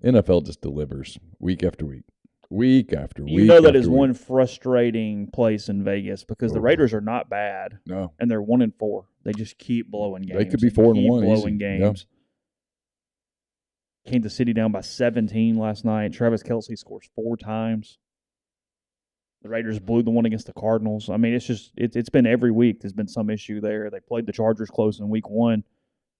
NFL just delivers week after week. Week after week. You know that is one frustrating place in Vegas because the Raiders are not bad. No. And they're 1-4. They just keep blowing games. They could be 4-1. Blowing games. Yeah. Kansas City down by 17 last night. Travis Kelce scores 4 times. The Raiders blew the one against the Cardinals. I mean, it's just it's been every week. There's been some issue there. They played the Chargers close in week 1,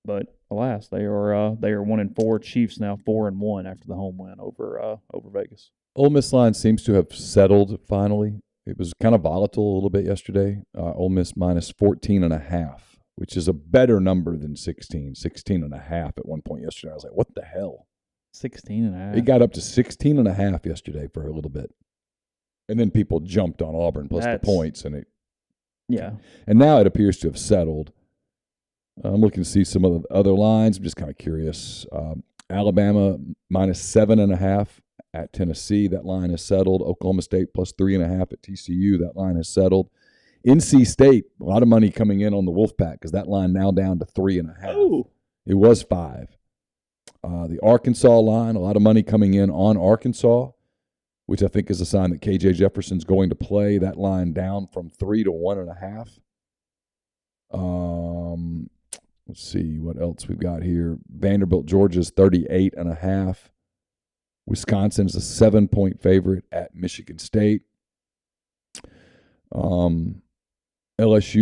but last. They are 1-4. Chiefs now 4-1 after the home win over Vegas. Ole Miss line seems to have settled finally. It was kind of volatile a little bit yesterday. Ole Miss minus 14.5, which is a better number than 16. 16.5 at one point yesterday. I was like, what the hell? 16.5. It got up to 16.5 yesterday for a little bit. And then people jumped on Auburn plus the points. And now it appears to have settled. I'm looking to see some of the other lines. I'm just kind of curious. Alabama minus 7.5 at Tennessee. That line is settled. Oklahoma State plus 3.5 at TCU. That line is settled. NC State, a lot of money coming in on the Wolfpack because that line now down to 3.5. Ooh. It was 5. The Arkansas line, a lot of money coming in on Arkansas, which I think is a sign that KJ Jefferson's going to play. That line down from 3 to 1.5. Let's see what else we've got here. Vanderbilt, Georgia's 38.5. Wisconsin's a 7-point favorite at Michigan State. LSU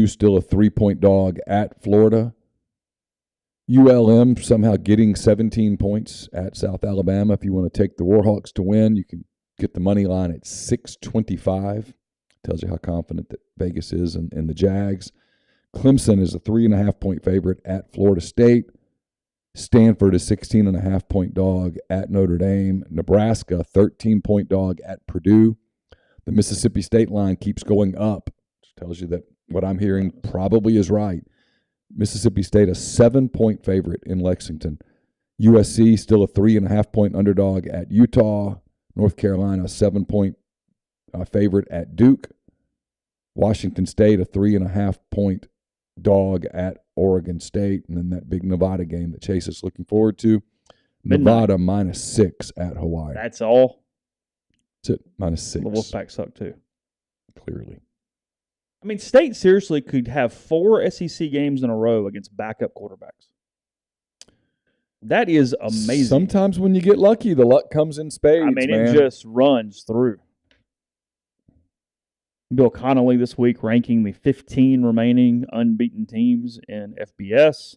still a 3-point dog at Florida. ULM somehow getting 17 points at South Alabama. If you want to take the Warhawks to win, you can get the money line at 625. Tells you how confident that Vegas is in the Jags. Clemson is a 3.5-point favorite at Florida State. Stanford is 16.5-point dog at Notre Dame. Nebraska, 13-point dog at Purdue. The Mississippi State line keeps going up, which tells you that what I'm hearing probably is right. Mississippi State, a 7-point favorite in Lexington. USC, still a 3.5-point underdog at Utah. North Carolina, a 7-point favorite at Duke. Washington State, a 3.5-point dog at Oregon State. And then that big Nevada game that Chase is looking forward to. Nevada, minus 6 at Hawaii. That's all? That's it, minus 6. The Wolfpack suck too. Clearly. I mean, State seriously could have 4 SEC games in a row against backup quarterbacks. That is amazing. Sometimes when you get lucky, the luck comes in spades. I mean, man. It just runs through. Bill Connolly this week ranking the 15 remaining unbeaten teams in FBS.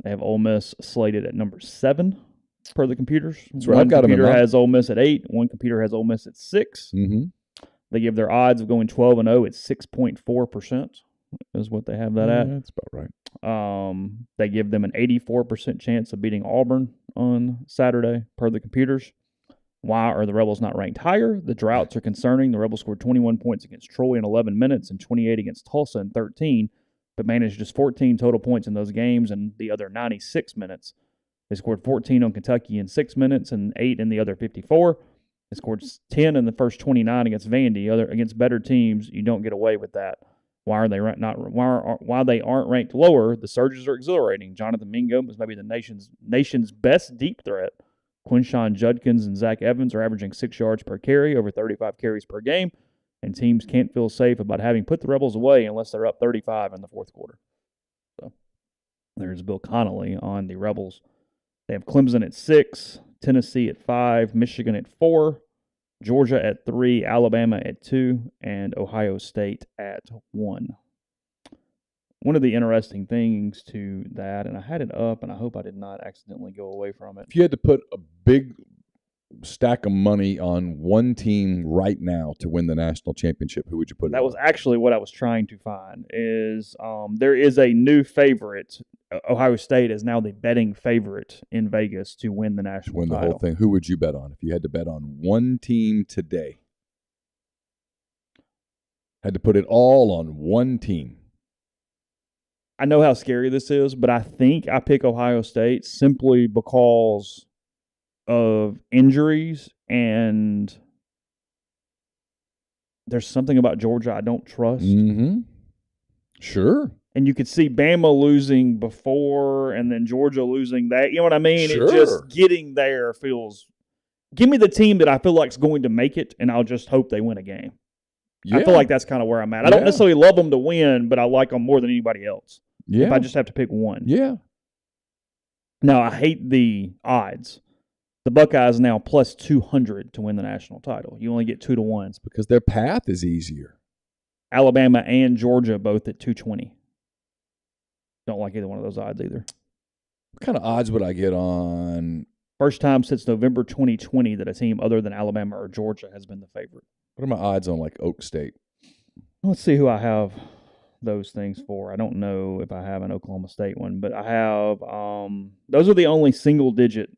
They have Ole Miss slated at number 7 per the computers. That's right. One I've got computer them has Ole Miss at 8. One computer has Ole Miss at 6. Mm-hmm. They give their odds of going 12-0 at 6.4% is what they have that at. That's about right. They give them an 84% chance of beating Auburn on Saturday per the computers. Why are the Rebels not ranked higher? The droughts are concerning. The Rebels scored 21 points against Troy in 11 minutes and 28 against Tulsa in 13, but managed just 14 total points in those games in the other 96 minutes. They scored 14 on Kentucky in 6 minutes and 8 in the other 54. They scored 10 in the first 29 against Vandy. Against better teams, you don't get away with that. Why are they why they aren't ranked lower? The surges are exhilarating. Jonathan Mingo is maybe the nation's best deep threat. Quinshon Judkins and Zach Evans are averaging 6 yards per carry, over 35 carries per game, and teams can't feel safe about having put the Rebels away unless they're up 35 in the fourth quarter. So there's Bill Connolly on the Rebels. They have Clemson at 6, Tennessee at 5, Michigan at 4, Georgia at 3, Alabama at 2, and Ohio State at 1. One of the interesting things to that, and I had it up, and I hope I did not accidentally go away from it. If you had to put a big stack of money on one team right now to win the national championship, who would you put it on? That was actually what I was trying to find. There is a new favorite. Ohio State is now the betting favorite in Vegas to win the national title. Win the whole thing. Who would you bet on if you had to bet on one team today? Had to put it all on one team. I know how scary this is, but I think I pick Ohio State simply because of injuries, and there's something about Georgia I don't trust. Mm-hmm. Sure. And you could see Bama losing before and then Georgia losing that. You know what I mean? Sure. It just getting there feels – give me the team that I feel like is going to make it, and I'll just hope they win a game. Yeah. I feel like that's kind of where I'm at. I don't necessarily love them to win, but I like them more than anybody else. Yeah. If I just have to pick one. Yeah. Now, I hate the odds. The Buckeyes now plus 200 to win the national title. You only get 2 to 1. Because their path is easier. Alabama and Georgia both at 220. Don't like either one of those odds either. What kind of odds would I get on? First time since November 2020 that a team other than Alabama or Georgia has been the favorite. What are my odds on like Oak State? Let's see who I have those things for. I don't know if I have an Oklahoma State one, but I have those are the only single-digit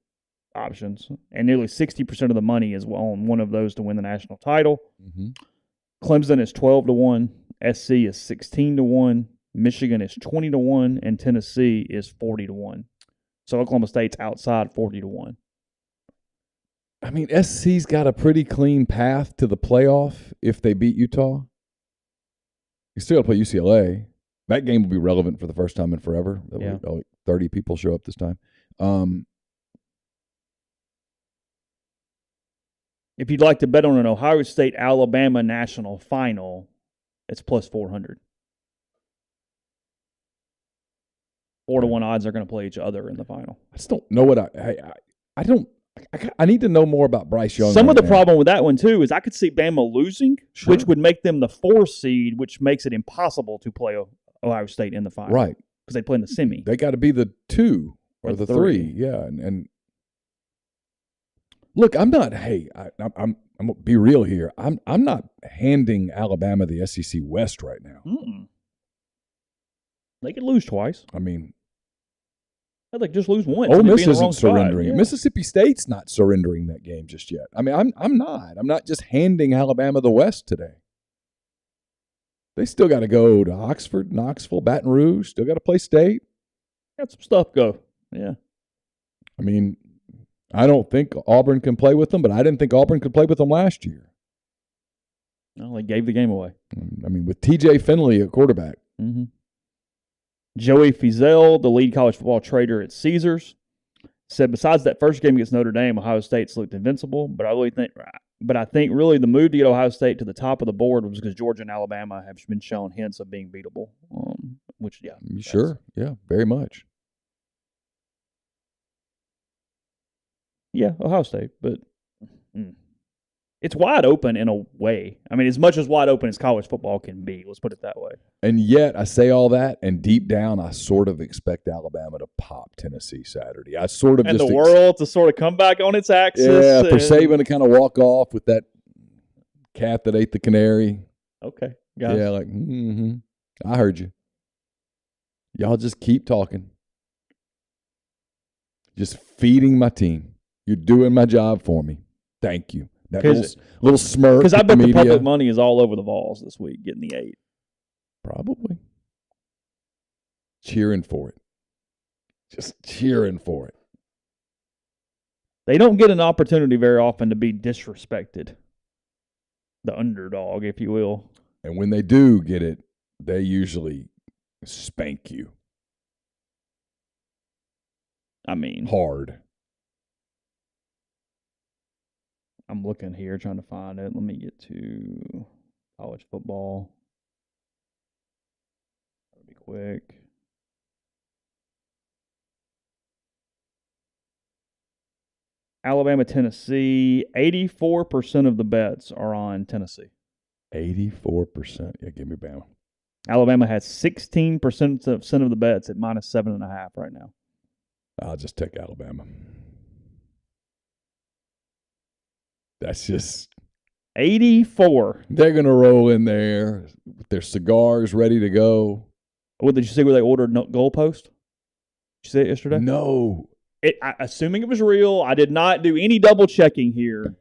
options, and nearly 60% of the money is on one of those to win the national title. Mm-hmm. Clemson is 12-1, SC is 16-1, Michigan is 20-1, and Tennessee is 40-1. So Oklahoma State's outside 40-1. I mean, SC's got a pretty clean path to the playoff if they beat Utah. You still got to play UCLA. That game will be relevant for the first time in forever. Yeah. 30 people show up this time. If you'd like to bet on an Ohio State-Alabama national final, it's plus 400. 4-1 odds are going to play each other in the final. I just don't know what I need to know more about Bryce Young. Some of the problem with that one, too, is I could see Bama losing, Sure. which would make them the 4 seed, which makes it impossible to play Ohio State in the final. Right. Because they play in the semi. They got to be the 2 or the 3. Yeah. And look, I'm not, I'm going to be real here. I'm not handing Alabama the SEC West right now. Mm-mm. They could lose twice. I mean, I'd like just lose once. Ole Miss isn't surrendering. Yeah. Mississippi State's not surrendering that game just yet. I mean, I'm not. I'm not just handing Alabama the West today. They still got to go to Oxford, Knoxville, Baton Rouge. Still got to play State. Got some stuff go. Yeah. I mean, I don't think Auburn can play with them, but I didn't think Auburn could play with them last year. Well, they gave the game away. I mean, with T.J. Finley at quarterback. Mm-hmm. Joey Fizel, the lead college football trader at Caesars, said besides that first game against Notre Dame, Ohio State's looked invincible. But I think really the move to get Ohio State to the top of the board was because Georgia and Alabama have been shown hints of being beatable. Which, yeah. Sure. Yeah, very much. Yeah, Ohio State, but it's wide open in a way. I mean, as much as wide open as college football can be. Let's put it that way. And yet, I say all that, and deep down, I sort of expect Alabama to pop Tennessee Saturday. I sort of and the world to sort of come back on its axis. Yeah, for Saban to kind of walk off with that cat that ate the canary. Okay, guys. Yeah, like, I heard you. Y'all just keep talking. Just feeding my team. You're doing my job for me. Thank you. That little smirk. Because I bet the public money is all over the Vols this week, getting the 8. Probably. Cheering for it. Just cheering for it. They don't get an opportunity very often to be disrespected. The underdog, if you will. And when they do get it, they usually spank you. I mean, hard. I'm looking here, trying to find it. Let me get to college football. That'll be quick. Alabama, Tennessee. 84% of the bets are on Tennessee. 84%. Yeah, give me Bama. Alabama has 16% of the bets at minus 7.5 right now. I'll just take Alabama. That's just 84. They're going to roll in there with their cigars ready to go. What did you see where they ordered goalpost? Did you see it yesterday? No. Assuming it was real, I did not do any double checking here.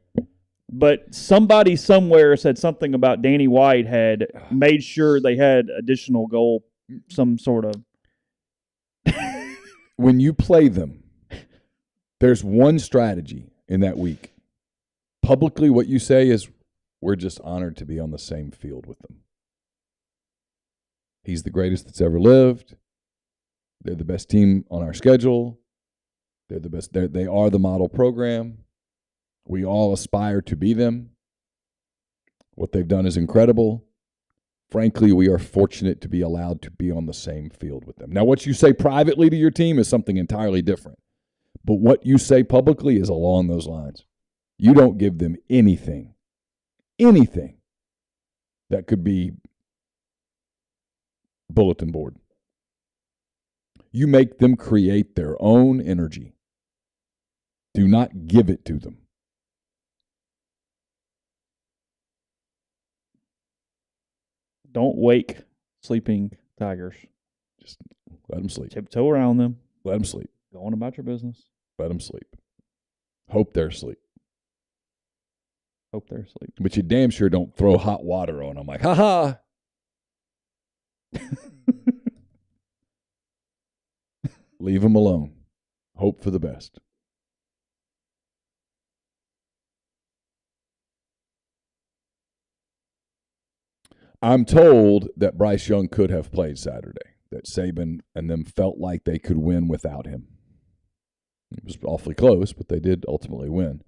But somebody somewhere said something about Danny White had made sure they had additional goal, some sort of. When you play them, there's one strategy in that week. Publicly, what you say is, we're just honored to be on the same field with them. He's the greatest that's ever lived. They're the best team on our schedule. They're the best. They are the model program. We all aspire to be them. What they've done is incredible. Frankly, we are fortunate to be allowed to be on the same field with them. Now, what you say privately to your team is something entirely different. But what you say publicly is along those lines. You don't give them anything that could be bulletin board. You make them create their own energy. Do not give it to them. Don't wake sleeping tigers. Just let them sleep. Tiptoe around them. Let them sleep. Go on about your business. Let them sleep. Hope they're asleep. Hope they're asleep. But you damn sure don't throw hot water on them like, ha-ha. Leave them alone. Hope for the best. I'm told that Bryce Young could have played Saturday, that Saban and them felt like they could win without him. It was awfully close, but they did ultimately win.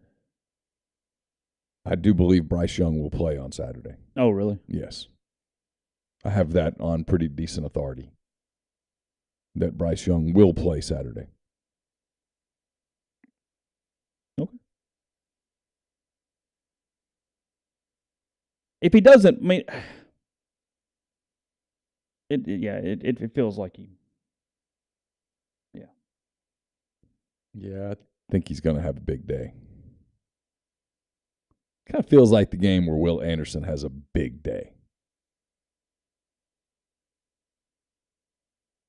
I do believe Bryce Young will play on Saturday. Oh, really? Yes. I have that on pretty decent authority, that Bryce Young will play Saturday. Okay. If he doesn't, I mean, it feels like he. Yeah. Yeah, I think he's going to have a big day. Kind of feels like the game where Will Anderson has a big day.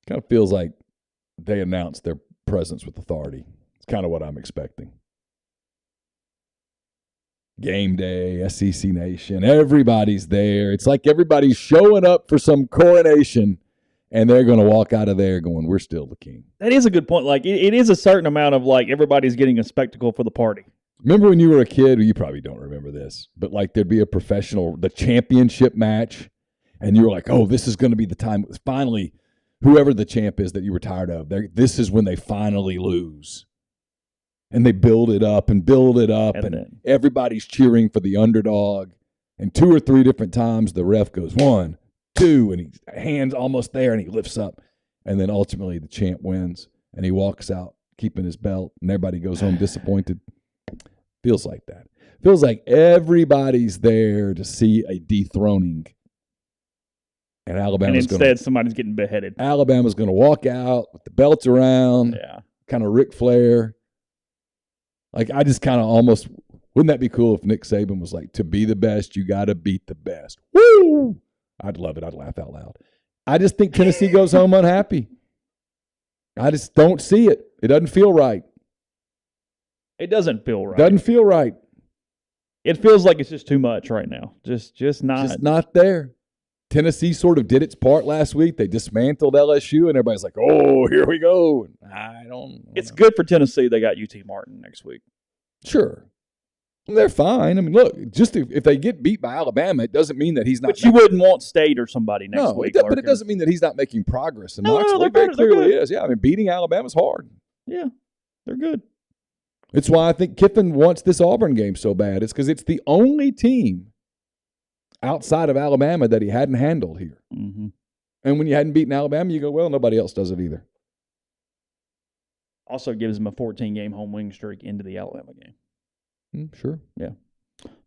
Kind of feels like they announced their presence with authority. It's kind of what I'm expecting. Game day, SEC Nation, everybody's there. It's like everybody's showing up for some coronation, and they're going to walk out of there going, we're still the king. That is a good point. Like, it is a certain amount of, like, everybody's getting a spectacle for the party. Remember when you were a kid? Well, you probably don't remember this, but like there'd be a the championship match, and you were like, oh, this is going to be the time. Finally, whoever the champ is that you were tired of, this is when they finally lose. And they build it up, and everybody's cheering for the underdog. And 2 or 3 different times the ref goes 1, 2, and his hand's almost there, and he lifts up. And then ultimately the champ wins, and he walks out keeping his belt, and everybody goes home disappointed. Feels like that. Feels like everybody's there to see a dethroning. And instead somebody's getting beheaded. Alabama's going to walk out with the belts around. Yeah. Kind of Ric Flair. Like, I just kind of almost, wouldn't that be cool if Nick Saban was like, to be the best, you got to beat the best. Woo! I'd love it. I'd laugh out loud. I just think Tennessee goes home unhappy. I just don't see it. It doesn't feel right. It doesn't feel right. Doesn't feel right. It feels like it's just too much right now. Just not. Just not there. Tennessee sort of did its part last week. They dismantled LSU, and everybody's like, oh, here we go. I don't It's good for Tennessee they got UT Martin next week. Sure. They're fine. I mean, look, just if they get beat by Alabama, it doesn't mean that he's not. But you wouldn't want State or somebody next week. But it doesn't mean that he's not making progress in Knoxville. It very clearly is. Yeah, I mean, beating Alabama's hard. Yeah, they're good. It's why I think Kiffin wants this Auburn game so bad. It's because it's the only team outside of Alabama that he hadn't handled here. Mm-hmm. And when you hadn't beaten Alabama, you go, well, nobody else does it either. Also gives him a 14-game home winning streak into the Alabama game. Sure. Yeah.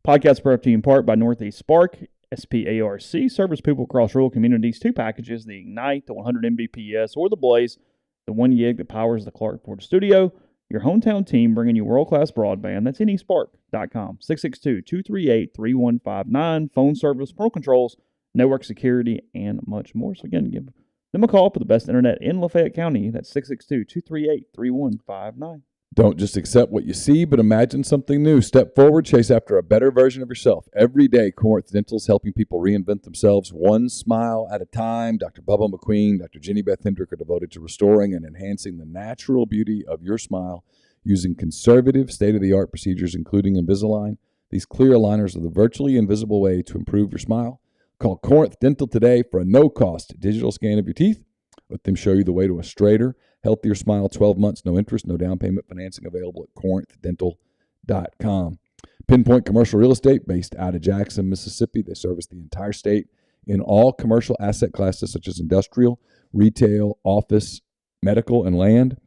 Podcast brought to you in part by Northeast Spark, SPARC, serves people across rural communities. 2 packages, the Ignite, the 100 Mbps, or the Blaze, the 1 gig that powers the Clarkport studio. Your hometown team bringing you world-class broadband. That's nespark.com. 662-238-3159. Phone service, pro controls, network security, and much more. So again, give them a call for the best internet in Lafayette County. That's 662-238-3159. Don't just accept what you see, but imagine something new. Step forward, chase after a better version of yourself. Every day, Corinth Dental is helping people reinvent themselves one smile at a time. Dr. Bubba McQueen, Dr. Jenny Beth Hendrick are devoted to restoring and enhancing the natural beauty of your smile using conservative, state-of-the-art procedures, including Invisalign. These clear aligners are the virtually invisible way to improve your smile. Call Corinth Dental today for a no-cost digital scan of your teeth. Let them show you the way to a straighter, healthier smile. 12 months, no interest, no down payment financing available at corinthdental.com. Pinpoint Commercial Real Estate, based out of Jackson, Mississippi. They service the entire state in all commercial asset classes such as industrial, retail, office, medical, and land.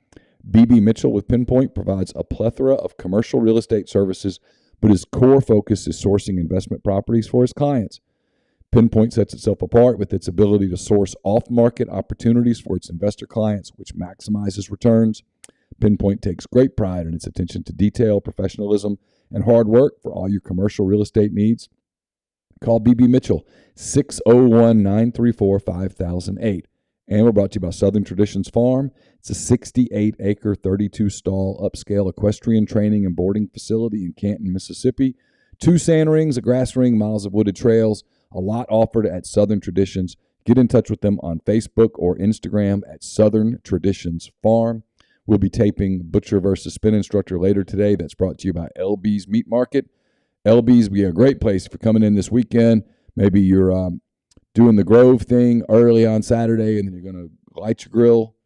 BB Mitchell with Pinpoint provides a plethora of commercial real estate services, but his core focus is sourcing investment properties for his clients. Pinpoint sets itself apart with its ability to source off-market opportunities for its investor clients, which maximizes returns. Pinpoint takes great pride in its attention to detail, professionalism, and hard work for all your commercial real estate needs. Call BB Mitchell, 601-934-5008. And we're brought to you by Southern Traditions Farm. It's a 68-acre, 32-stall upscale equestrian training and boarding facility in Canton, Mississippi. 2 sand rings, a grass ring, miles of wooded trails, a lot offered at Southern Traditions. Get in touch with them on Facebook or Instagram at Southern Traditions Farm. We'll be taping Butcher versus Spin Instructor later today. That's brought to you by LB's Meat Market. LB's will be a great place if you're coming in this weekend. Maybe you're doing the Grove thing early on Saturday, and then you're going to light your grill,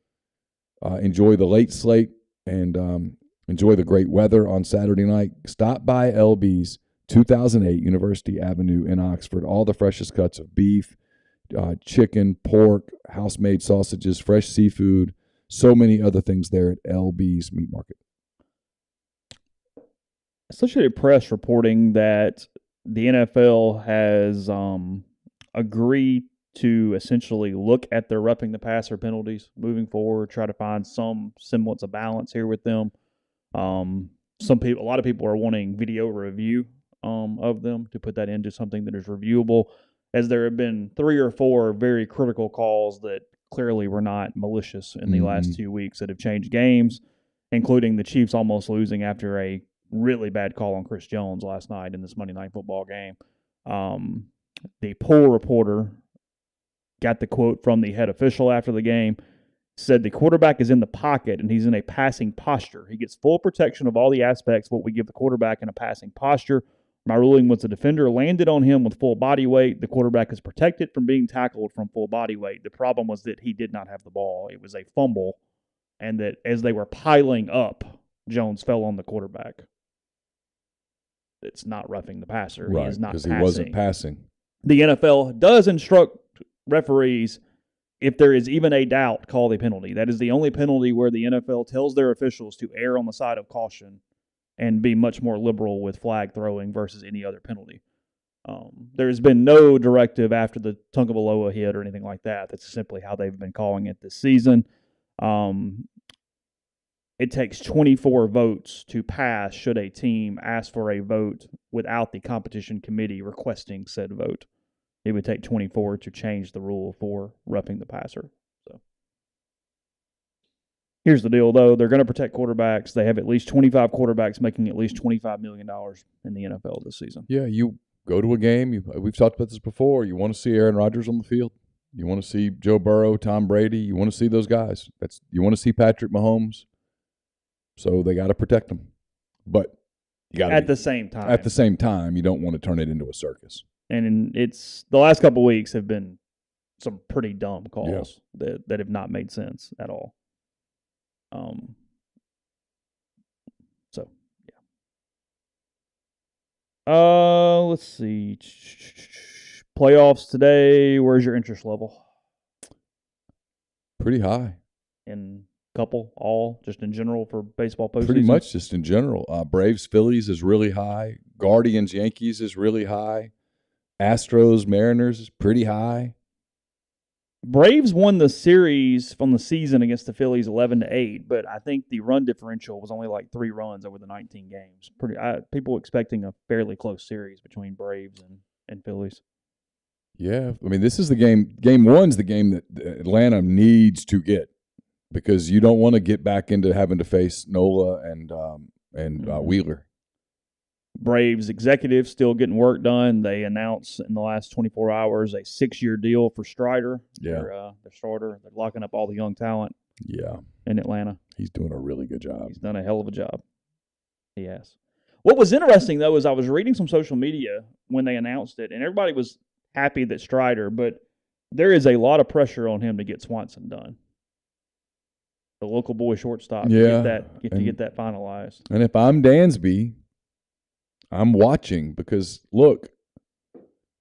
enjoy the late slate, and enjoy the great weather on Saturday night. Stop by LB's, 2008 University Avenue in Oxford. All the freshest cuts of beef, chicken, pork, house-made sausages, fresh seafood, so many other things there at LB's Meat Market. Associated Press reporting that the NFL has agreed to essentially look at their roughing the passer penalties moving forward, try to find some semblance of balance here with them. A lot of people are wanting video review of them to put that into something that is reviewable, as there have been 3 or 4 very critical calls that clearly were not malicious in the last 2 weeks that have changed games, including the Chiefs almost losing after a really bad call on Chris Jones last night in this Monday Night Football game. The poll reporter got the quote from the head official after the game, said the quarterback is in the pocket and he's in a passing posture. He gets full protection of all the aspects of what we give the quarterback in a passing posture. My ruling was the defender landed on him with full body weight. The quarterback is protected from being tackled from full body weight. The problem was that he did not have the ball. It was a fumble, and that as they were piling up, Jones fell on the quarterback. It's not roughing the passer. Right, he is not passing. Because he wasn't passing. The NFL does instruct referees, if there is even a doubt, call the penalty. That is the only penalty where the NFL tells their officials to err on the side of caution and be much more liberal with flag throwing versus any other penalty. There's been no directive after the Tagovailoa hit or anything like that. That's simply how they've been calling it this season. It takes 24 votes to pass should a team ask for a vote without the competition committee requesting said vote. It would take 24 to change the rule for roughing the passer. So here's the deal, though. They're going to protect quarterbacks. They have at least 25 quarterbacks making at least $25 million in the NFL this season. Yeah, you go to a game. We've talked about this before. You want to see Aaron Rodgers on the field. You want to see Joe Burrow, Tom Brady. You want to see those guys. You want to see Patrick Mahomes. So they got to protect them. But you got at the same time, you don't want to turn it into a circus. And it's the last couple of weeks have been some pretty dumb calls that have not made sense at all. So yeah. Let's see. Playoffs today. Where's your interest level? Pretty high. In couple, all, just in general for baseball postseason? Pretty much just in general. Braves, Phillies is really high. Guardians, Yankees is really high. Astros, Mariners is pretty high. Braves won the series from the season against the Phillies 11-8, but I think the run differential was only like 3 runs over the 19 games. People expecting a fairly close series between Braves and Phillies. Yeah, I mean, this is the game. Game 1's the game that Atlanta needs to get, because you don't want to get back into having to face Nola and Wheeler. Braves executives still getting work done. They announced in the last 24 hours a 6-year deal for Strider. Yeah. Their starter. They're locking up all the young talent in Atlanta. He's doing a really good job. He's done a hell of a job. He has. What was interesting, though, is I was reading some social media when they announced it, and everybody was happy that Strider, but there is a lot of pressure on him to get Swanson done. The local boy shortstop to get that finalized. And if I'm Dansby, I'm watching, because, look,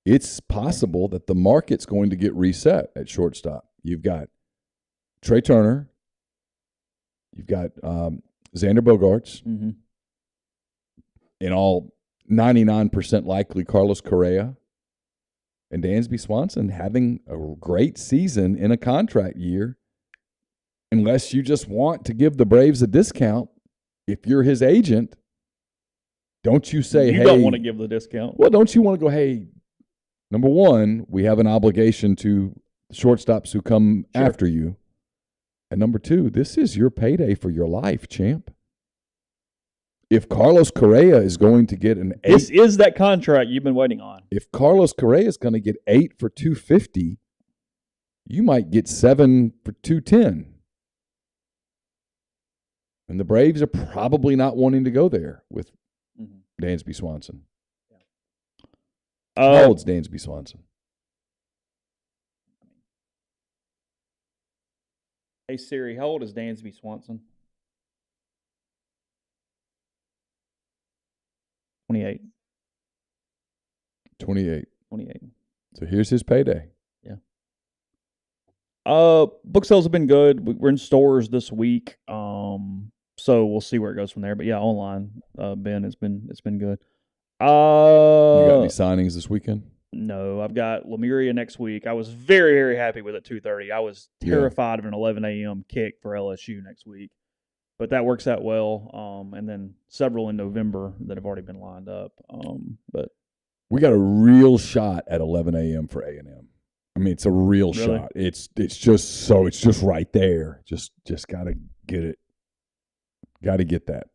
it's possible that the market's going to get reset at shortstop. You've got Trey Turner. You've got Xander Bogaerts. Mm-hmm. In all 99% likely, Carlos Correa. And Dansby Swanson having a great season in a contract year, unless you just want to give the Braves a discount, if you're his agent, don't you say, hey. You don't want to give the discount. Well, don't you want to go, hey, number one, we have an obligation to shortstops who come after you. And number two, this is your payday for your life, champ. If Carlos Correa is going to get an 8. This is that contract you've been waiting on. If Carlos Correa is going to get 8 for $250, you might get 7 for $210. And the Braves are probably not wanting to go there with Dansby Swanson. How old's Dansby Swanson? Hey Siri, how old is Dansby Swanson? 28. 28. 28. So here's his payday. Yeah. Book sales have been good. We're in stores this week. So we'll see where it goes from there. But yeah, online, Ben, it's been good. You got any signings this weekend? No, I've got Lemuria next week. I was very, very happy with it 2:30. I was terrified of an 11 a.m. kick for LSU next week. But that works out well. And then several in November that have already been lined up. But we got a real shot at 11 a.m. for A&M. I mean, it's a real shot. It's just right there. Just got to get it. Got to get that.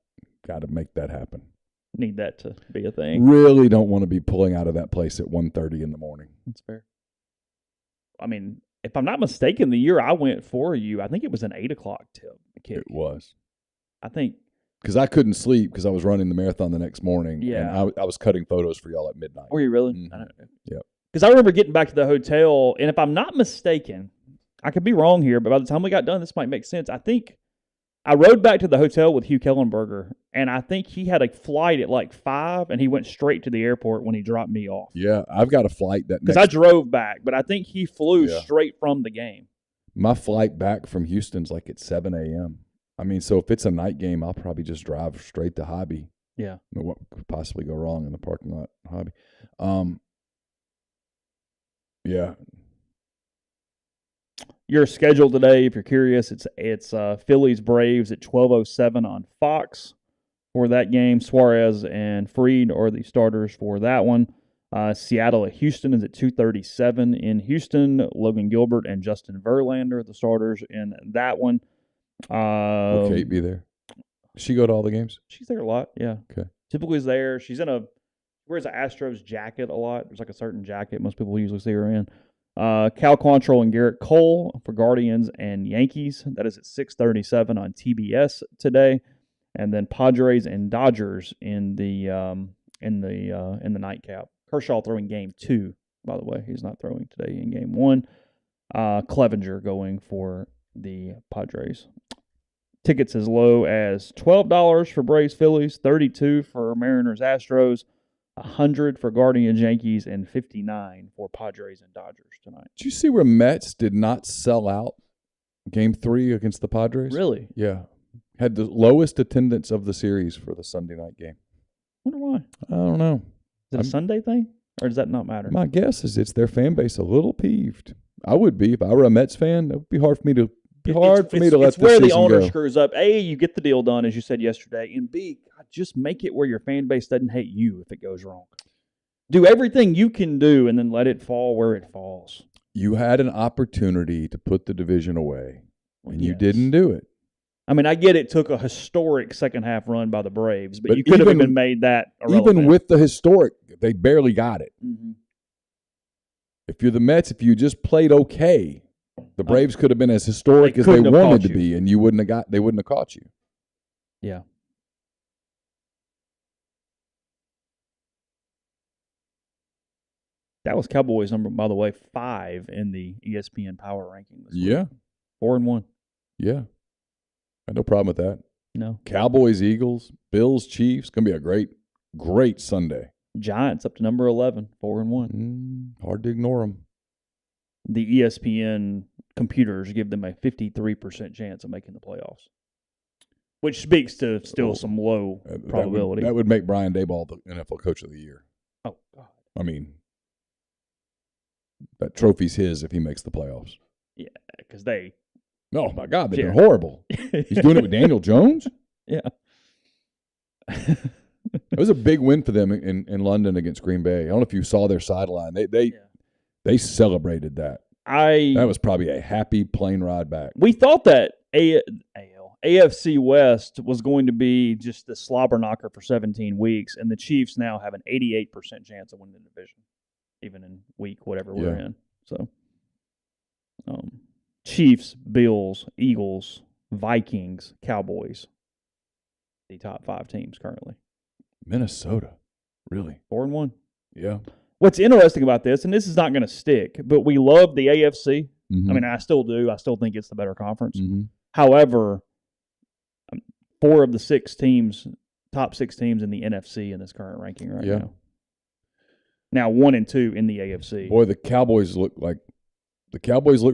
Got to make that happen. Need that to be a thing. Really don't want to be pulling out of that place at 1:30 in the morning. That's fair. I mean, if I'm not mistaken, the year I went for you, I think it was an 8 o'clock tip kick. It was. I think. Because I couldn't sleep because I was running the marathon the next morning. Yeah. And I was cutting photos for y'all at midnight. Were you really? Mm-hmm. I don't know. Yeah. Because I remember getting back to the hotel, and if I'm not mistaken, I could be wrong here, but by the time we got done, this might make sense. I think I rode back to the hotel with Hugh Kellenberger, and I think he had a flight at like 5, and he went straight to the airport when he dropped me off. Yeah, I've got a flight that because I drove back, but I think he flew straight from the game. My flight back from Houston's like at 7 a.m. I mean, so if it's a night game, I'll probably just drive straight to Hobby. Yeah. What could possibly go wrong in the parking lot Hobby? Yeah. Your schedule today, if you're curious, it's Phillies Braves at 12:07 on Fox for that game. Suarez and Fried are the starters for that one. Seattle at Houston is at 2:37 in Houston. Logan Gilbert and Justin Verlander are the starters in that one. Will Kate be there? Does she go to all the games? She's there a lot, yeah. Okay. Typically is there. She's wears an Astros jacket a lot. There's like a certain jacket most people usually see her in. Cal Quantrill and Garrett Cole for Guardians and Yankees. That is at 6:37 on TBS today. And then Padres and Dodgers in the nightcap. Kershaw throwing game 2, by the way. He's not throwing today in game 1. Clevenger going for the Padres. Tickets as low as $12 for Braves Phillies, $32 for Mariners Astros, $100 for Guardians Yankees, and $59 for Padres and Dodgers tonight. Did you see where Mets did not sell out game 3 against the Padres? Really? Yeah. Had the lowest attendance of the series for the Sunday night game. Wonder why. I don't know. Is it a Sunday thing, or does that not matter? My guess is it's their fan base a little peeved. I would be if I were a Mets fan. It would be hard for me to let this season go. It's where the owner screws up. A, you get the deal done, as you said yesterday, and B, God, just make it where your fan base doesn't hate you if it goes wrong. Do everything you can do, and then let it fall where it falls. You had an opportunity to put the division away, and you didn't do it. I mean, I get it took a historic second-half run by the Braves, but you could have even made that irrelevant. Even with the historic, they barely got it. Mm-hmm. If you're the Mets, if you just played okay, the Braves could have been as historic as they wanted to be, and they wouldn't have caught you. Yeah. That was Cowboys number, by the way, 5 in the ESPN Power Ranking this week. 4-1. Yeah. I had no problem with that. No. Cowboys, Eagles, Bills, Chiefs. Going to be a great, great Sunday. Giants up to number 11, 4-1. Hard to ignore them. The ESPN computers give them a 53% chance of making the playoffs, which speaks to still some low probability. That would make Brian Daboll the NFL Coach of the Year. Oh, God. I mean, that trophy's his if he makes the playoffs. Yeah, because they. Oh my God, they've Yeah. been horrible. He's doing it with Daniel Jones. Yeah. It was a big win for them in London against Green Bay. I don't know if you saw their sideline. They celebrated that. That was probably a happy plane ride back. We thought that AFC West was going to be just the slobber knocker for 17 weeks, and the Chiefs now have an 88% chance of winning the division, even in week whatever we're in. So, Chiefs, Bills, Eagles, Vikings, Cowboys, the top 5 teams currently. Minnesota, really? 4-1. Yeah. What's interesting about this, and this is not going to stick, but we love the AFC. Mm-hmm. I mean, I still do. I still think it's the better conference. Mm-hmm. However, 4 of the 6 teams, top 6 teams in the NFC in this current ranking right now. Now 1 and 2 in the AFC. Boy, the Cowboys look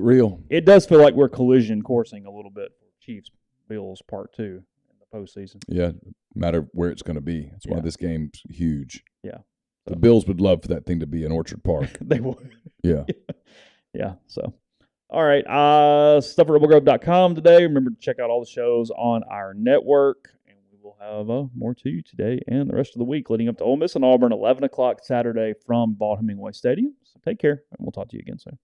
real. It does feel like we're collision coursing a little bit for Chiefs Bills Part 2 in the postseason. Yeah, no matter where it's going to be. That's why this game's huge. Yeah. The Bills would love for that thing to be in Orchard Park. They would. Yeah. Yeah. So, all right. Stuff at rebelgrove.com today. Remember to check out all the shows on our network. And we will have more to you today and the rest of the week leading up to Ole Miss and Auburn, 11 o'clock Saturday from Vaught Hemingway Stadium. So take care, and we'll talk to you again soon.